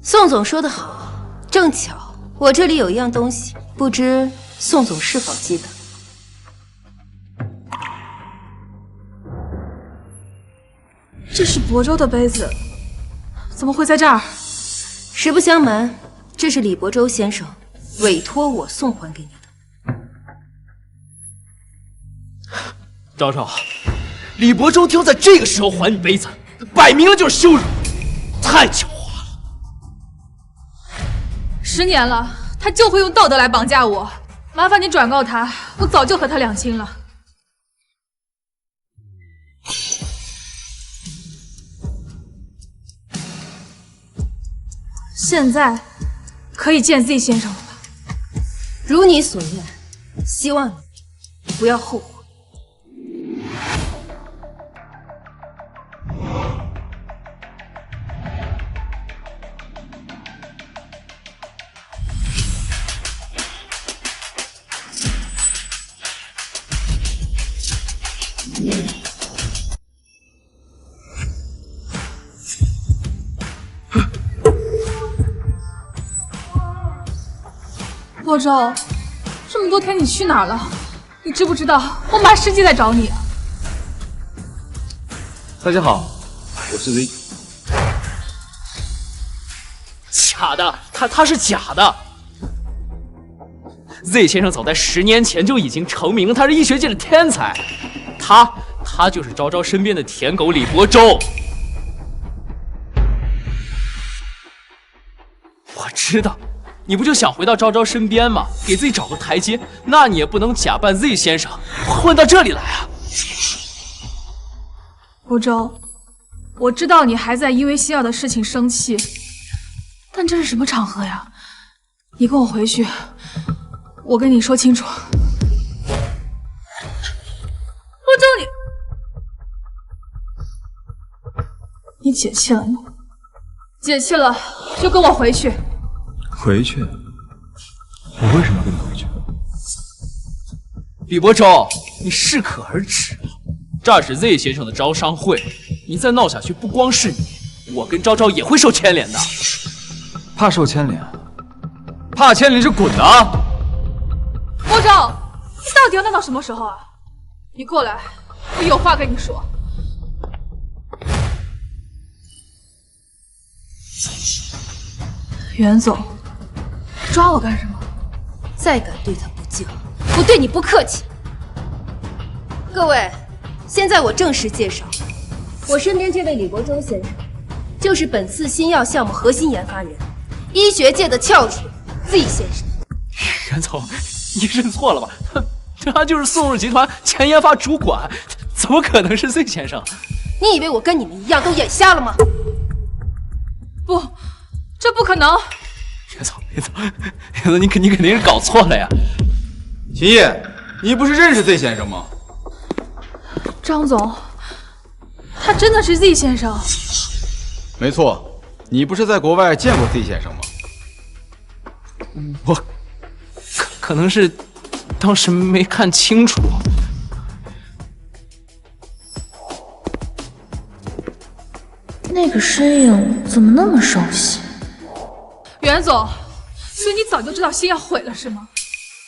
宋总说得好，正巧我这里有一样东西，不知宋总是否记得？这是亳州的杯子，怎么会在这儿？实不相瞒，这是李亳州先生委托我送还给你的。昭昭，李亳州挑在这个时候还你杯子，摆明了就是羞辱，太狡猾了。10年了，他就会用道德来绑架我。麻烦你转告他，我早就和他两清了。现在可以见 Z 先生了吧？如你所愿，希望你不要后悔。亳州，这么多天你去哪儿了？你知不知道我满世界在找你啊？大家好，我是 Z。假的，他是假的。Z 先生早在10年前就已经成名了，他是医学界的天才。他就是昭昭身边的舔狗李亳州。我知道。你不就想回到昭昭身边吗？给自己找个台阶，那你也不能假扮 Z 先生混到这里来啊！亳州，我知道你还在因为西药的事情生气，但这是什么场合呀？你跟我回去，我跟你说清楚。亳州，你解气了吗？解气了就跟我回去。回去？我为什么要跟你回去？李亳州，你适可而止啊！这是 Z 先生的招商会，你再闹下去，不光是你，我跟昭昭也会受牵连的。怕受牵连？怕牵连就滚啊！亳州，你到底要闹到什么时候啊？你过来，我有话跟你说。袁总。抓我干什么？再敢对他不敬，我对你不客气。各位，现在我正式介绍，我身边这位李亳州先生，就是本次新药项目核心研发人，医学界的翘楚 Z 先生。袁总，你认错了吧？他就是宋氏集团前研发主管，怎么可能是 Z 先生？你以为我跟你们一样都眼瞎了吗？不，这不可能。袁总，你肯定是搞错了呀！秦叶，你不是认识 Z 先生吗？张总，他真的是 Z 先生？没错，你不是在国外见过 Z 先生吗？我可能是当时没看清楚。那个身影怎么那么熟悉？袁总，所以你早就知道新药毁了是吗？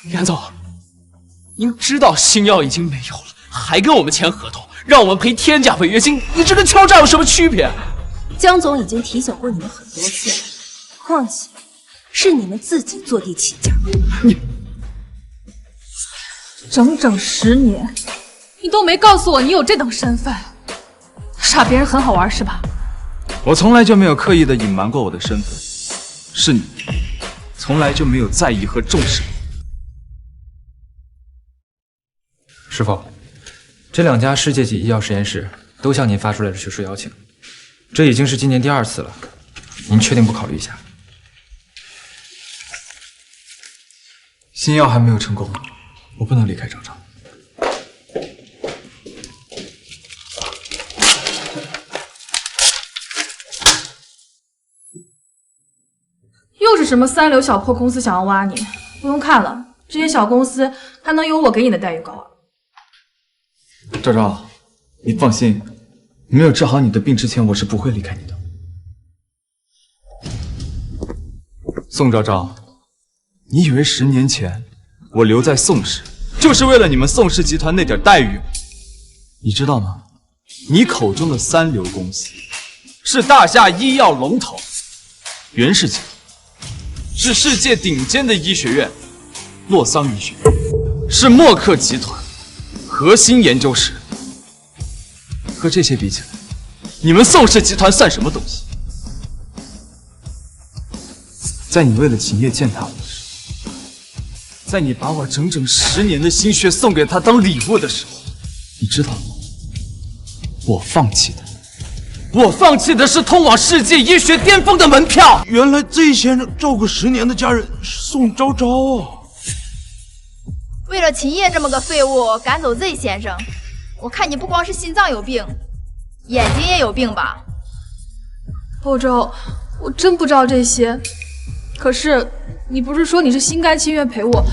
袁总，您知道新药已经没有了，还跟我们签合同，让我们赔天价违约金，你这跟敲诈有什么区别？江总已经提醒过你们很多次了，况且是你们自己坐地起价。你整整10年，你都没告诉我你有这等身份，傻别人很好玩是吧？我从来就没有刻意的隐瞒过我的身份，是你从来就没有在意和重视我。师傅，这2家世界级医药实验室都向您发出来了学术邀请，这已经是今年第2次了，您确定不考虑一下？新药还没有成功，我不能离开张张。又是什么3流小破公司想要挖你？不用看了，这些小公司还能有我给你的待遇高啊！赵赵，你放心，没有治好你的病之前，我是不会离开你的。宋昭昭，你以为10年前我留在宋氏，就是为了你们宋氏集团那点待遇？你知道吗？你口中的三流公司是大夏医药龙头袁氏集团，是世界顶尖的医学院洛桑医学院，是默克集团核心研究室。和这些比起来，你们宋氏集团算什么东西？在你为了秦业践踏我的时候，在你把我整整10年的心血送给他当礼物的时候，你知道吗？我放弃的是通往世界医学巅峰的门票。原来这先生照顾10年的家人是宋昭昭啊！为了秦业这么个废物赶走 Z 先生，我看你不光是心脏有病，眼睛也有病吧？欧洲，我真不知道这些。可是你不是说你是心甘情愿陪我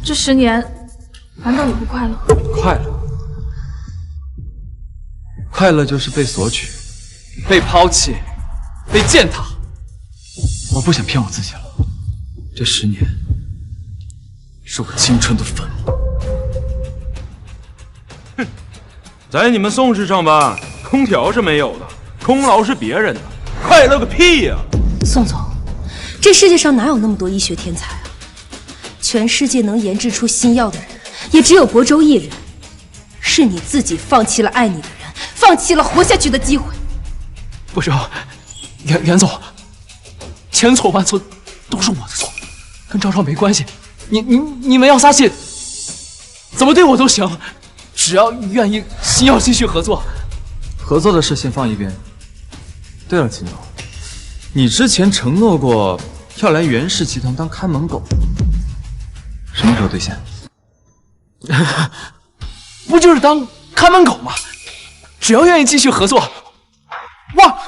这10年，难道你不快乐？快乐就是被索取、被抛弃、被践踏。我不想骗我自己了，这10年是我青春的坟墓。哼，在你们宋氏上班，空调是没有的，功劳是别人的，快乐个屁呀！宋总，这世界上哪有那么多医学天才啊？全世界能研制出新药的人，也只有亳州一人。是你自己放弃了爱你的人，放弃了活下去的机会。不是，袁总，千错万错都是我的错，跟昭昭没关系。你们要撒气，怎么对我都行，只要愿意新药继续合作。合作的事先放一边。对了，秦总，你之前承诺过要来袁氏集团当看门狗，什么时候兑现？不就是当看门狗吗？只要愿意继续合作，哇！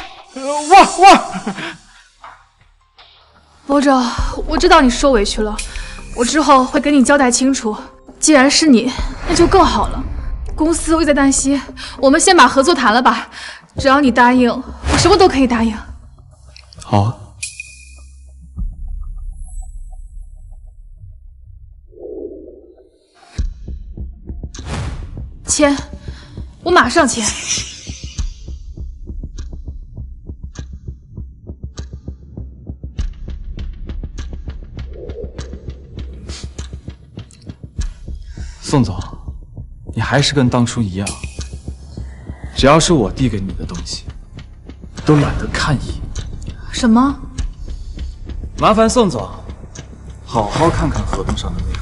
亳州，我知道你受委屈了，我之后会给你交代清楚。既然是你，那就更好了。公司危在旦夕，我们先把合作谈了吧。只要你答应，我什么都可以答应。好啊。签，我马上签。宋总，你还是跟当初一样，只要是我递给你的东西，都懒得看一眼。什么？麻烦宋总好好看看合同上的内容。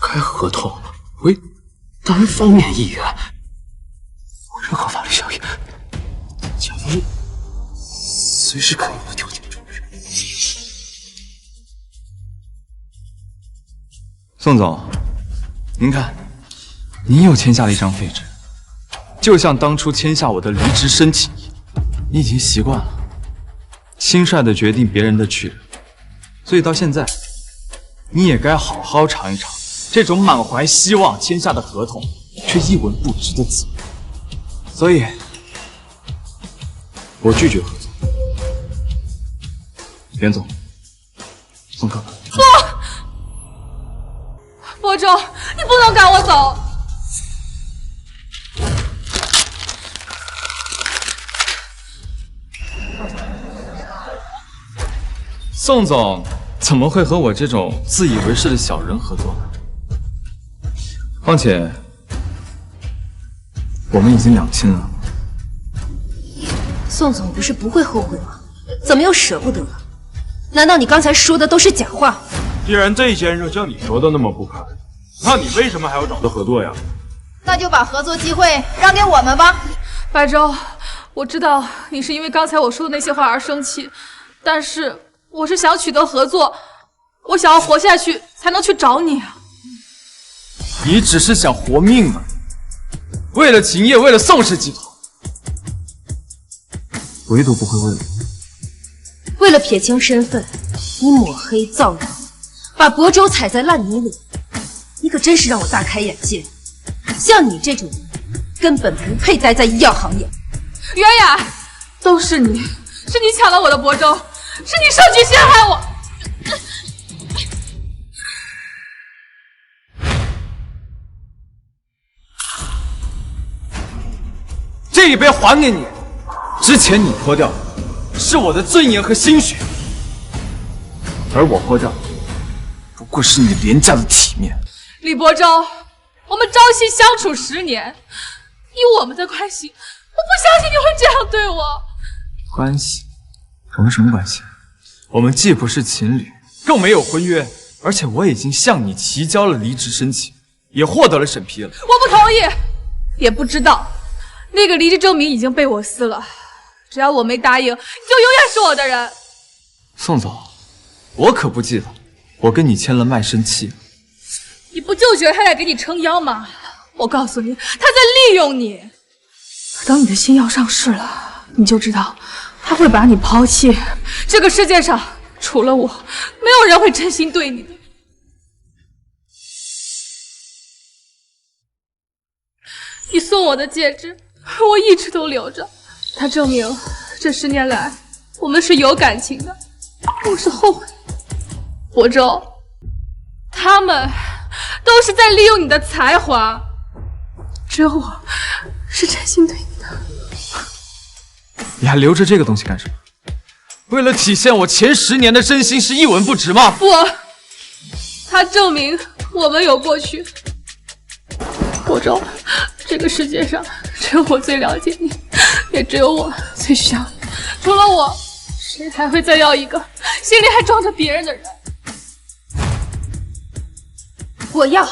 开合同为单方面意愿，无任何法律效应，交易随时可以无条件终止。宋总，您看，您又签下了一张废纸，就像当初签下我的离职申请一样。你已经习惯了轻率的决定别人的去留，所以到现在，你也该好好尝一尝这种满怀希望签下的合同却一文不值的滋味。所以，我拒绝合作。袁总，宋科。不，亳州，你不能赶我走。宋总怎么会和我这种自以为是的小人合作呢？况且，我们已经两清了。宋总不是不会后悔吗？怎么又舍不得？难道你刚才说的都是假话？既然这先生像你说的那么不堪，那你为什么还要找他合作呀？那就把合作机会让给我们吧。白州，我知道你是因为刚才我说的那些话而生气，但是我是想取得合作，我想要活下去才能去找你啊。你只是想活命而已，为了秦业，为了宋氏集团，唯独不会为了我。为了撇清身份，你抹黑造谣，把亳州踩在烂泥里，你可真是让我大开眼界。像你这种人，根本不配待在医药行业。袁雅，都是你，是你抢了我的亳州，是你设局陷害我。这一杯还给你。之前你泼掉是我的尊严和心血，而我泼掉不过是你廉价的体面。李伯昭，我们朝夕相处10年，以我们的关系，我不相信你会这样对我。关系？我们什么关系？我们既不是情侣，更没有婚约，而且我已经向你提交了离职申请，也获得了审批了。我不同意，也不知道那个离职证明已经被我撕了。只要我没答应，你就永远是我的人。宋总，我可不记得我跟你签了卖身契。你不就觉得他在给你撑腰吗？我告诉你，他在利用你。等你的新药上市了，你就知道他会把你抛弃。这个世界上除了我，没有人会真心对你的。你送我的戒指，我一直都留着，它证明这10年来我们是有感情的。我是后悔，伯周，他们都是在利用你的才华，只有我是真心对你的。你还留着这个东西干什么？为了体现我前10年的真心是一文不值吗？不，它证明我们有过去。伯周，这个世界上只有我最了解你，也只有我最需要你。除了我，谁还会再要一个心里还装着别人的人？我要。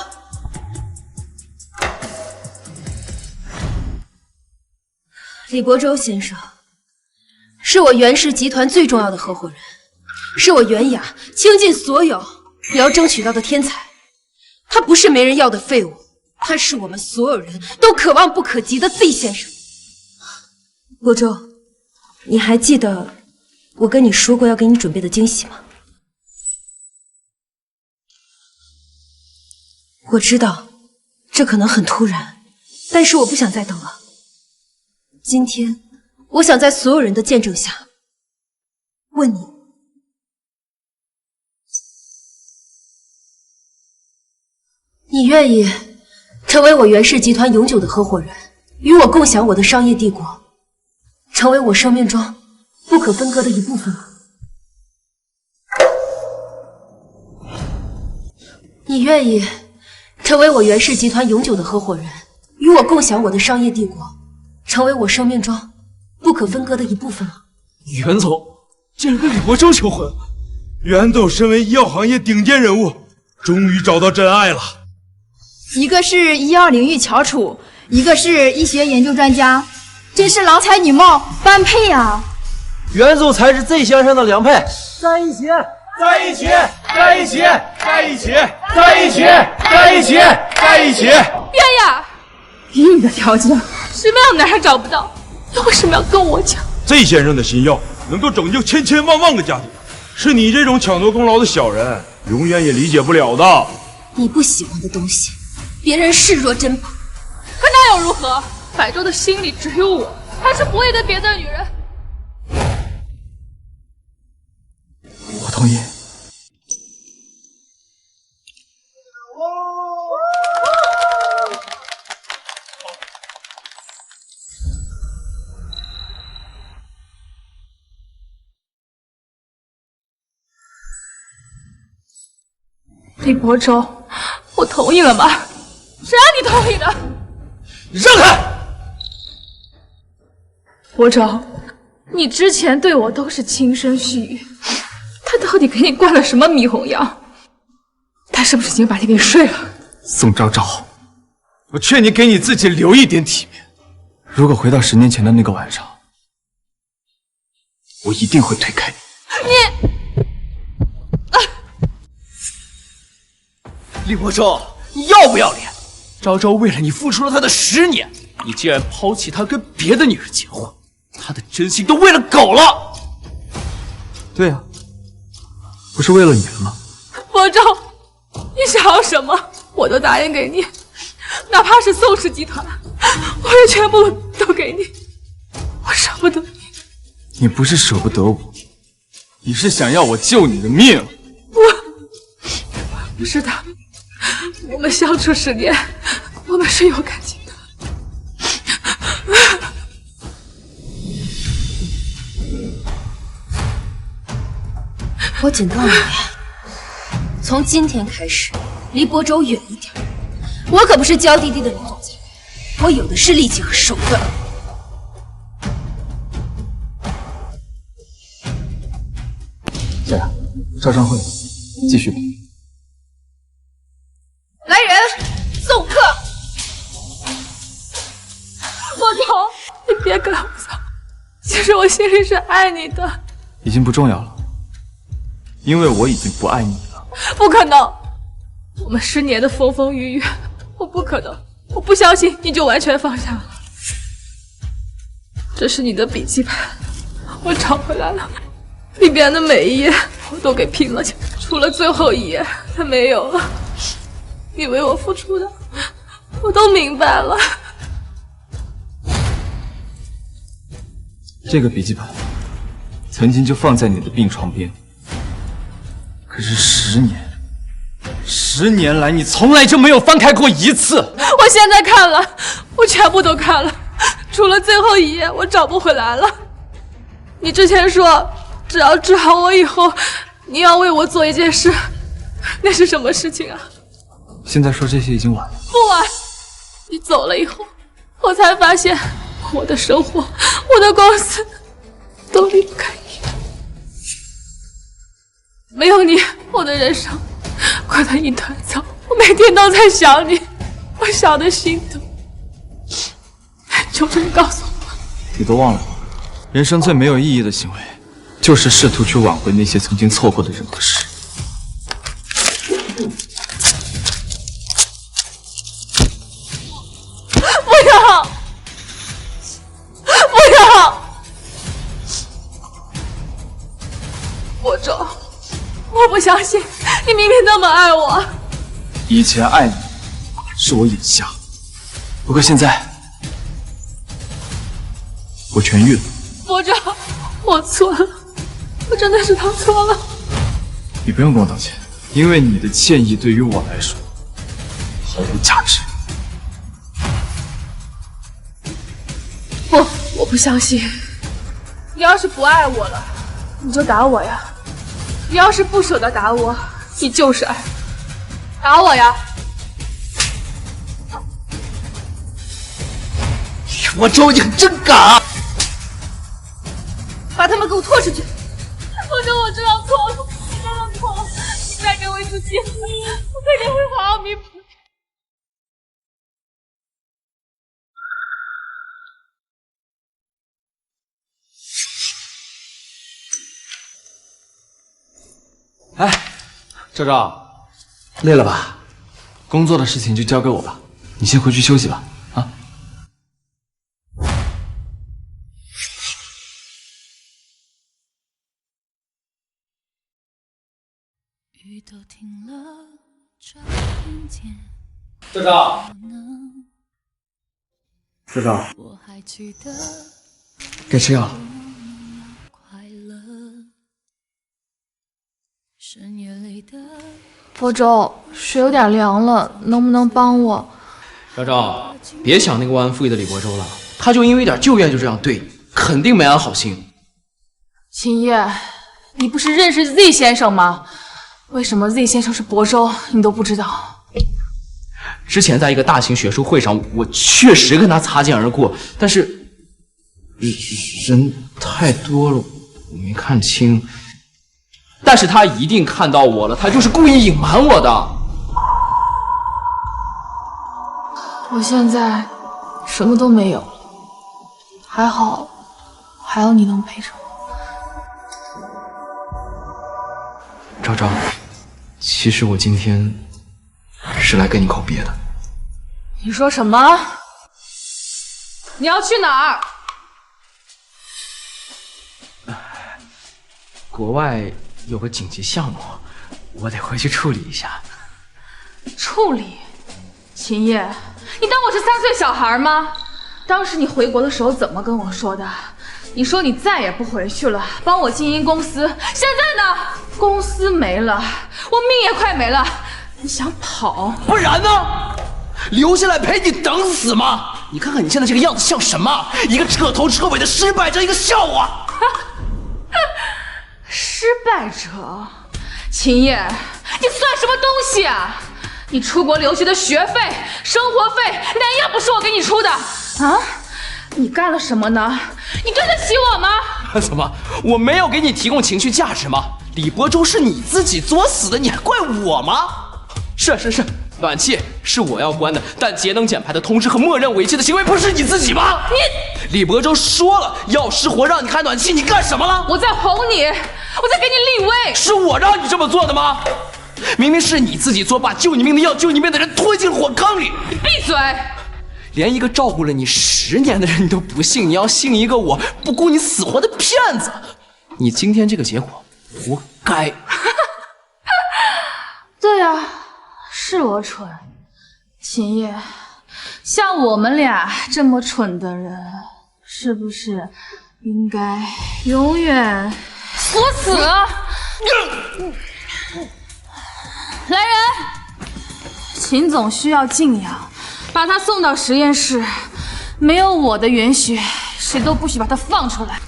李伯周先生是我袁氏集团最重要的合伙人，是我袁雅倾尽所有也要争取到的天才。他不是没人要的废物，他是我们所有人都可望不可及的 Z 先生。伯周，你还记得我跟你说过要给你准备的惊喜吗？我知道这可能很突然，但是我不想再等了。今天我想在所有人的见证下问你，你愿意成为我袁氏集团永久的合伙人，与我共享我的商业帝国，成为我生命中不可分割的一部分吗？你愿意成为我袁氏集团永久的合伙人，与我共享我的商业帝国，成为我生命中不可分割的一部分吗？袁总竟然跟李伯周求婚，袁总身为医药行业顶尖人物，终于找到真爱了。一个是医药领域翘楚，一个是医学研究专家，真是郎才女貌，般配呀！袁总才是 Z 先生的良配，在一起，在一起，在一起，在一起，在一起，在一起，在一起。边呀，以你的条件，什么样的男人找不到？你为什么要跟我抢？Z 先生的新药能够拯救千千万万个家庭，是你这种抢夺功劳的小人永远也理解不了的。你不喜欢的东西，别人视若珍宝，可那又如何？百周的心里只有我，他是不会跟别的女人。我同意。李伯周，我同意了吗？谁让你同意的？让开！伯周，你之前对我都是轻声细语，他到底给你灌了什么迷魂药？他是不是已经把你给睡了？宋昭昭，我劝你给你自己留一点体面。如果回到10年前的那个晚上，我一定会推开你。李伯周，你要不要脸？昭昭为了你付出了他的10年，你竟然抛弃他跟别的女人结婚，他的真心都喂了狗了。对呀，不是为了你了吗？伯周，你想要什么，我都答应给你，哪怕是宋氏集团，我也全部都给你。我舍不得你。你不是舍不得我，你是想要我救你的命。不是的。我们相处10年，我们是有感情的。我警告你，从今天开始，离亳州远一点。我可不是娇滴滴的林总裁，我有的是力气和手段。这样，招商会继续吧。来人，送客。亳州，你别跟我走，其实我心里是爱你的。已经不重要了，因为我已经不爱你了。不可能，我们10年的风风雨雨，我不可能，我不相信你就完全放下了。这是你的笔记本，我找回来了，里边的每一页我都给拼了去，除了最后一页，它没有了。你为我付出的，我都明白了。这个笔记本曾经就放在你的病床边，可是10年来你从来就没有翻开过一次。我现在看了，我全部都看了，除了最后一页我找不回来了。你之前说只要治好我以后，你要为我做一件事，那是什么事情啊？现在说这些已经晚了。不晚，你走了以后，我才发现我的生活，我的公司都离不开你。没有你，我的人生过得一团糟。我每天都在想你，我想的心疼。求求你告诉我，你都忘了，人生最没有意义的行为，就是试图去挽回那些曾经错过的人和事。不要，不要！亳州，我不相信，你明明那么爱我。以前爱你是我眼瞎，不过现在我痊愈了。亳州，我错了，我真的是弄错了。你不用跟我道歉，因为你的歉意对于我来说毫无价值。不，我不相信。你要是不爱我了，你就打我呀；你要是不舍得打我，你就是爱。打我呀！亳州，你真敢啊！把他们给我拖出去！亳州，我知道错了，我真的错了，你再给我一次机会，我肯定会好好弥补。哎，赵赵，累了吧？工作的事情就交给我吧，你先回去休息吧。啊。赵赵，赵赵，该吃药了。亳州，水有点凉了，能不能帮我？赵赵，别想那个忘恩负义的李亳州了，他就因为一点旧怨就这样对你，肯定没安好心。秦叶，你不是认识 Z 先生吗？为什么 Z 先生是亳州，你都不知道？之前在一个大型学术会上，我确实跟他擦肩而过，但是人太多了，我没看清。但是他一定看到我了，他就是故意隐瞒我的。我现在什么都没有了，还好你能陪着我。赵赵，其实我今天是来跟你告别的。你说什么？你要去哪儿？国外有个紧急项目，我得回去处理一下。处理？秦叶，你当我是3岁小孩吗？当时你回国的时候怎么跟我说的？你说你再也不回去了，帮我经营公司。现在呢，公司没了，我命也快没了，你想跑？不然呢？留下来陪你等死吗？你看看你现在这个样子像什么？一个彻头彻尾的失败者，一个笑话。失败者，秦叶，你算什么东西啊？你出国留学的学费、生活费，哪样不是我给你出的啊？你干了什么呢？你对得起我吗？怎么，我没有给你提供情绪价值吗？李伯州是你自己作死的，你还怪我吗？是，暖气是我要关的，但节能减排的通知和默认违纪的行为不是你自己吗？李伯州说了要失火让你开暖气，你干什么了？我在哄你，我在给你立威。是我让你这么做的吗？明明是你自己做，把救你命的药、救你命的人推进火坑里。你闭嘴！连一个照顾了你10年的人你都不信，你要信一个我不顾你死活的骗子？你今天这个结果，活该。对呀，是我蠢。秦叶，像我们俩这么蠢的人，是不是应该永远作死？来人，秦总需要静养，把他送到实验室。没有我的允许，谁都不许把他放出来。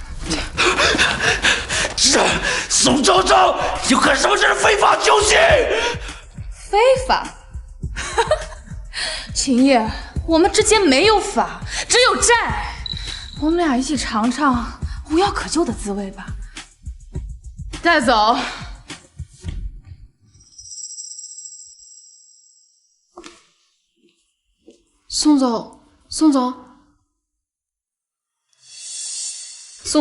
这宋昭昭，你干什么？这是非法救济！非法？秦叶，我们之间没有法，只有债。我们俩一起尝尝无药可救的滋味吧。带走。宋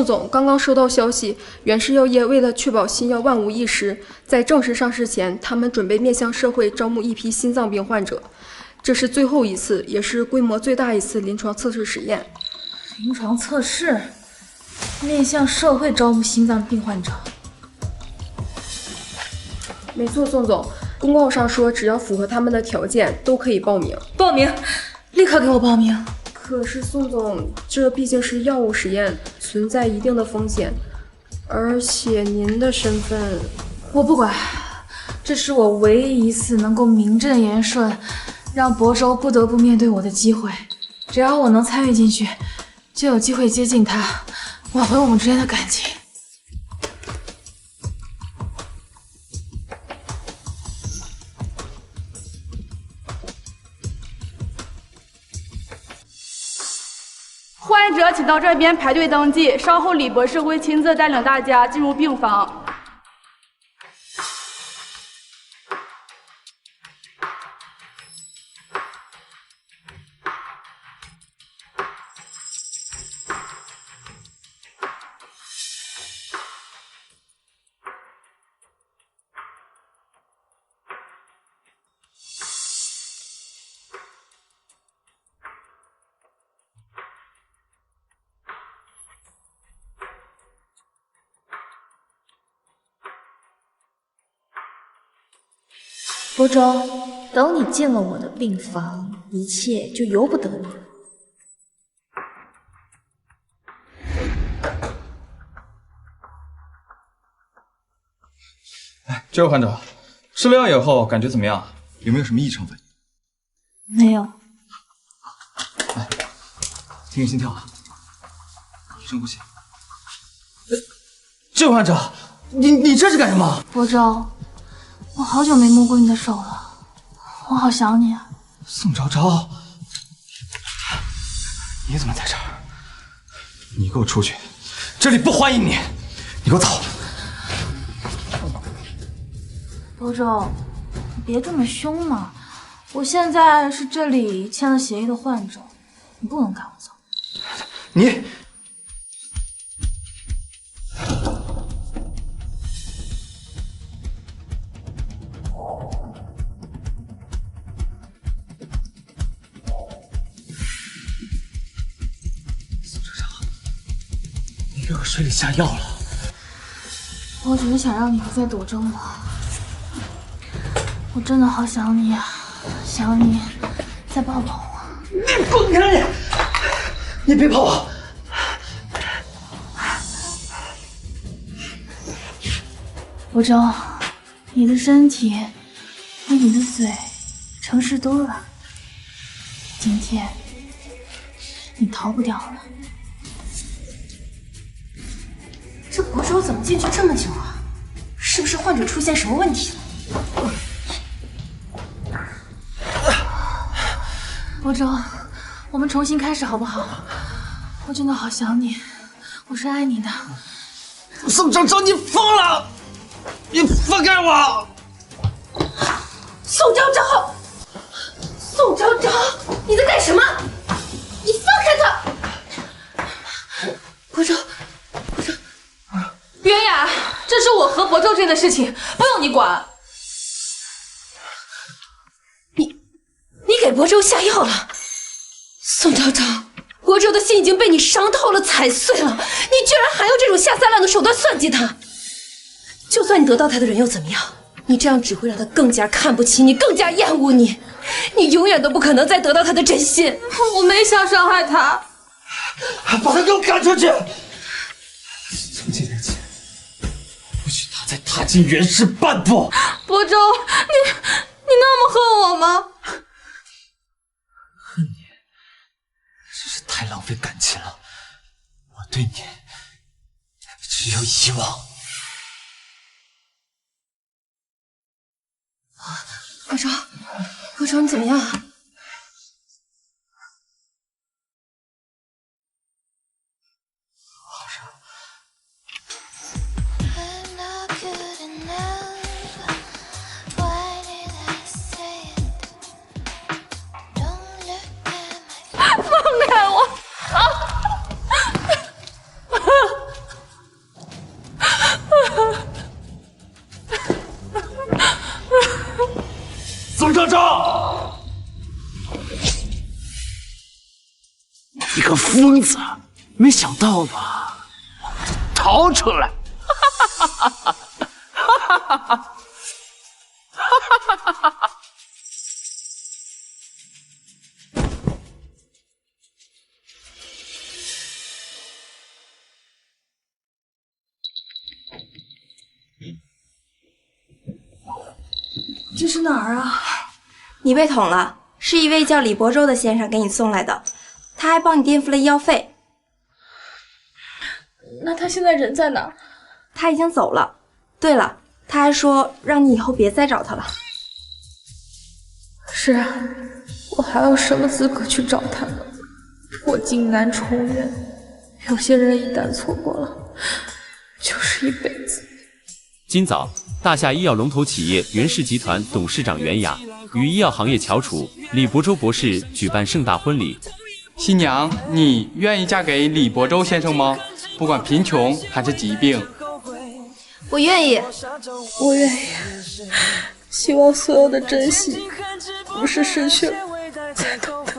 总，刚刚收到消息，源氏药业为了确保新药万无一失，在正式上市前，他们准备面向社会招募一批心脏病患者。这是最后一次，也是规模最大一次临床测试实验。临床测试，面向社会招募心脏病患者。没错，宋总，公告上说，只要符合他们的条件，都可以报名。报名，立刻给我报名。可是宋总，这毕竟是药物实验，存在一定的风险，而且您的身份，我不管。这是我唯一一次能够名正言顺让亳州不得不面对我的机会。只要我能参与进去，就有机会接近他，挽回我们之间的感情。患者请到这边排队登记，稍后李博士会亲自带领大家进入病房。亳州，等你进了我的病房，一切就由不得你了。哎，这位患者，吃了药以后感觉怎么样？有没有什么异常反应？没有。来，听听心跳啊，深呼吸。这位患者，你这是干什么？亳州，我好久没摸过你的手了，我好想你啊。宋昭昭，你怎么在这儿？你给我出去，这里不欢迎你！你给我走！亳州，你别这么凶嘛，我现在是这里签了协议的患者，你不能赶我走。你。给我水里下药了。我只是想让你不再躲着我。我真的好想你啊，想你，再抱抱我。你滚开你！你别抱我！亳州，你的身体比你的嘴诚实多了。今天你逃不掉了。这亳州怎么进去这么久啊？是不是患者出现什么问题了？博州，我们重新开始好不好？我真的好想你，我是爱你的。宋昭昭，你疯了！你放开我！宋昭昭，宋昭昭，你在干什么？你放开他！博州，博州，袁雅，这是我和博州之间的事情，不用你管。你给博州下药了，宋昭昭，博州的心已经被你伤透了、踩碎了，你居然还用这种下三滥的手段算计他！就算你得到他的人又怎么样？你这样只会让他更加看不起你，更加厌恶你，你永远都不可能再得到他的真心。我没想伤害他，把他给我赶出去！从今天起，不许他再踏进袁氏半步！博州，你那么恨我吗？恨你，真是太浪费感情了。我对你只有遗忘。博州，博州，你怎么样啊？放开我！宋昭昭，你个疯子！没想到吧？逃出来！哈哈哈哈哈哈哈哈哈哈！这是哪儿啊？你被捅了，是一位叫李伯州的先生给你送来的，他还帮你垫付了医药费。那他现在人在哪儿？他已经走了。对了，他还说让你以后别再找他了。是啊，我还有什么资格去找他呢？破镜难重圆，有些人一旦错过了，就是一辈子。今早，大夏医药龙头企业袁氏集团董事长袁雅与医药行业翘楚李伯州博士举办盛大婚礼。新娘，你愿意嫁给李伯州先生吗？不管贫穷还是疾病。我愿意，我愿意。希望所有的珍惜，不是失去了才懂得。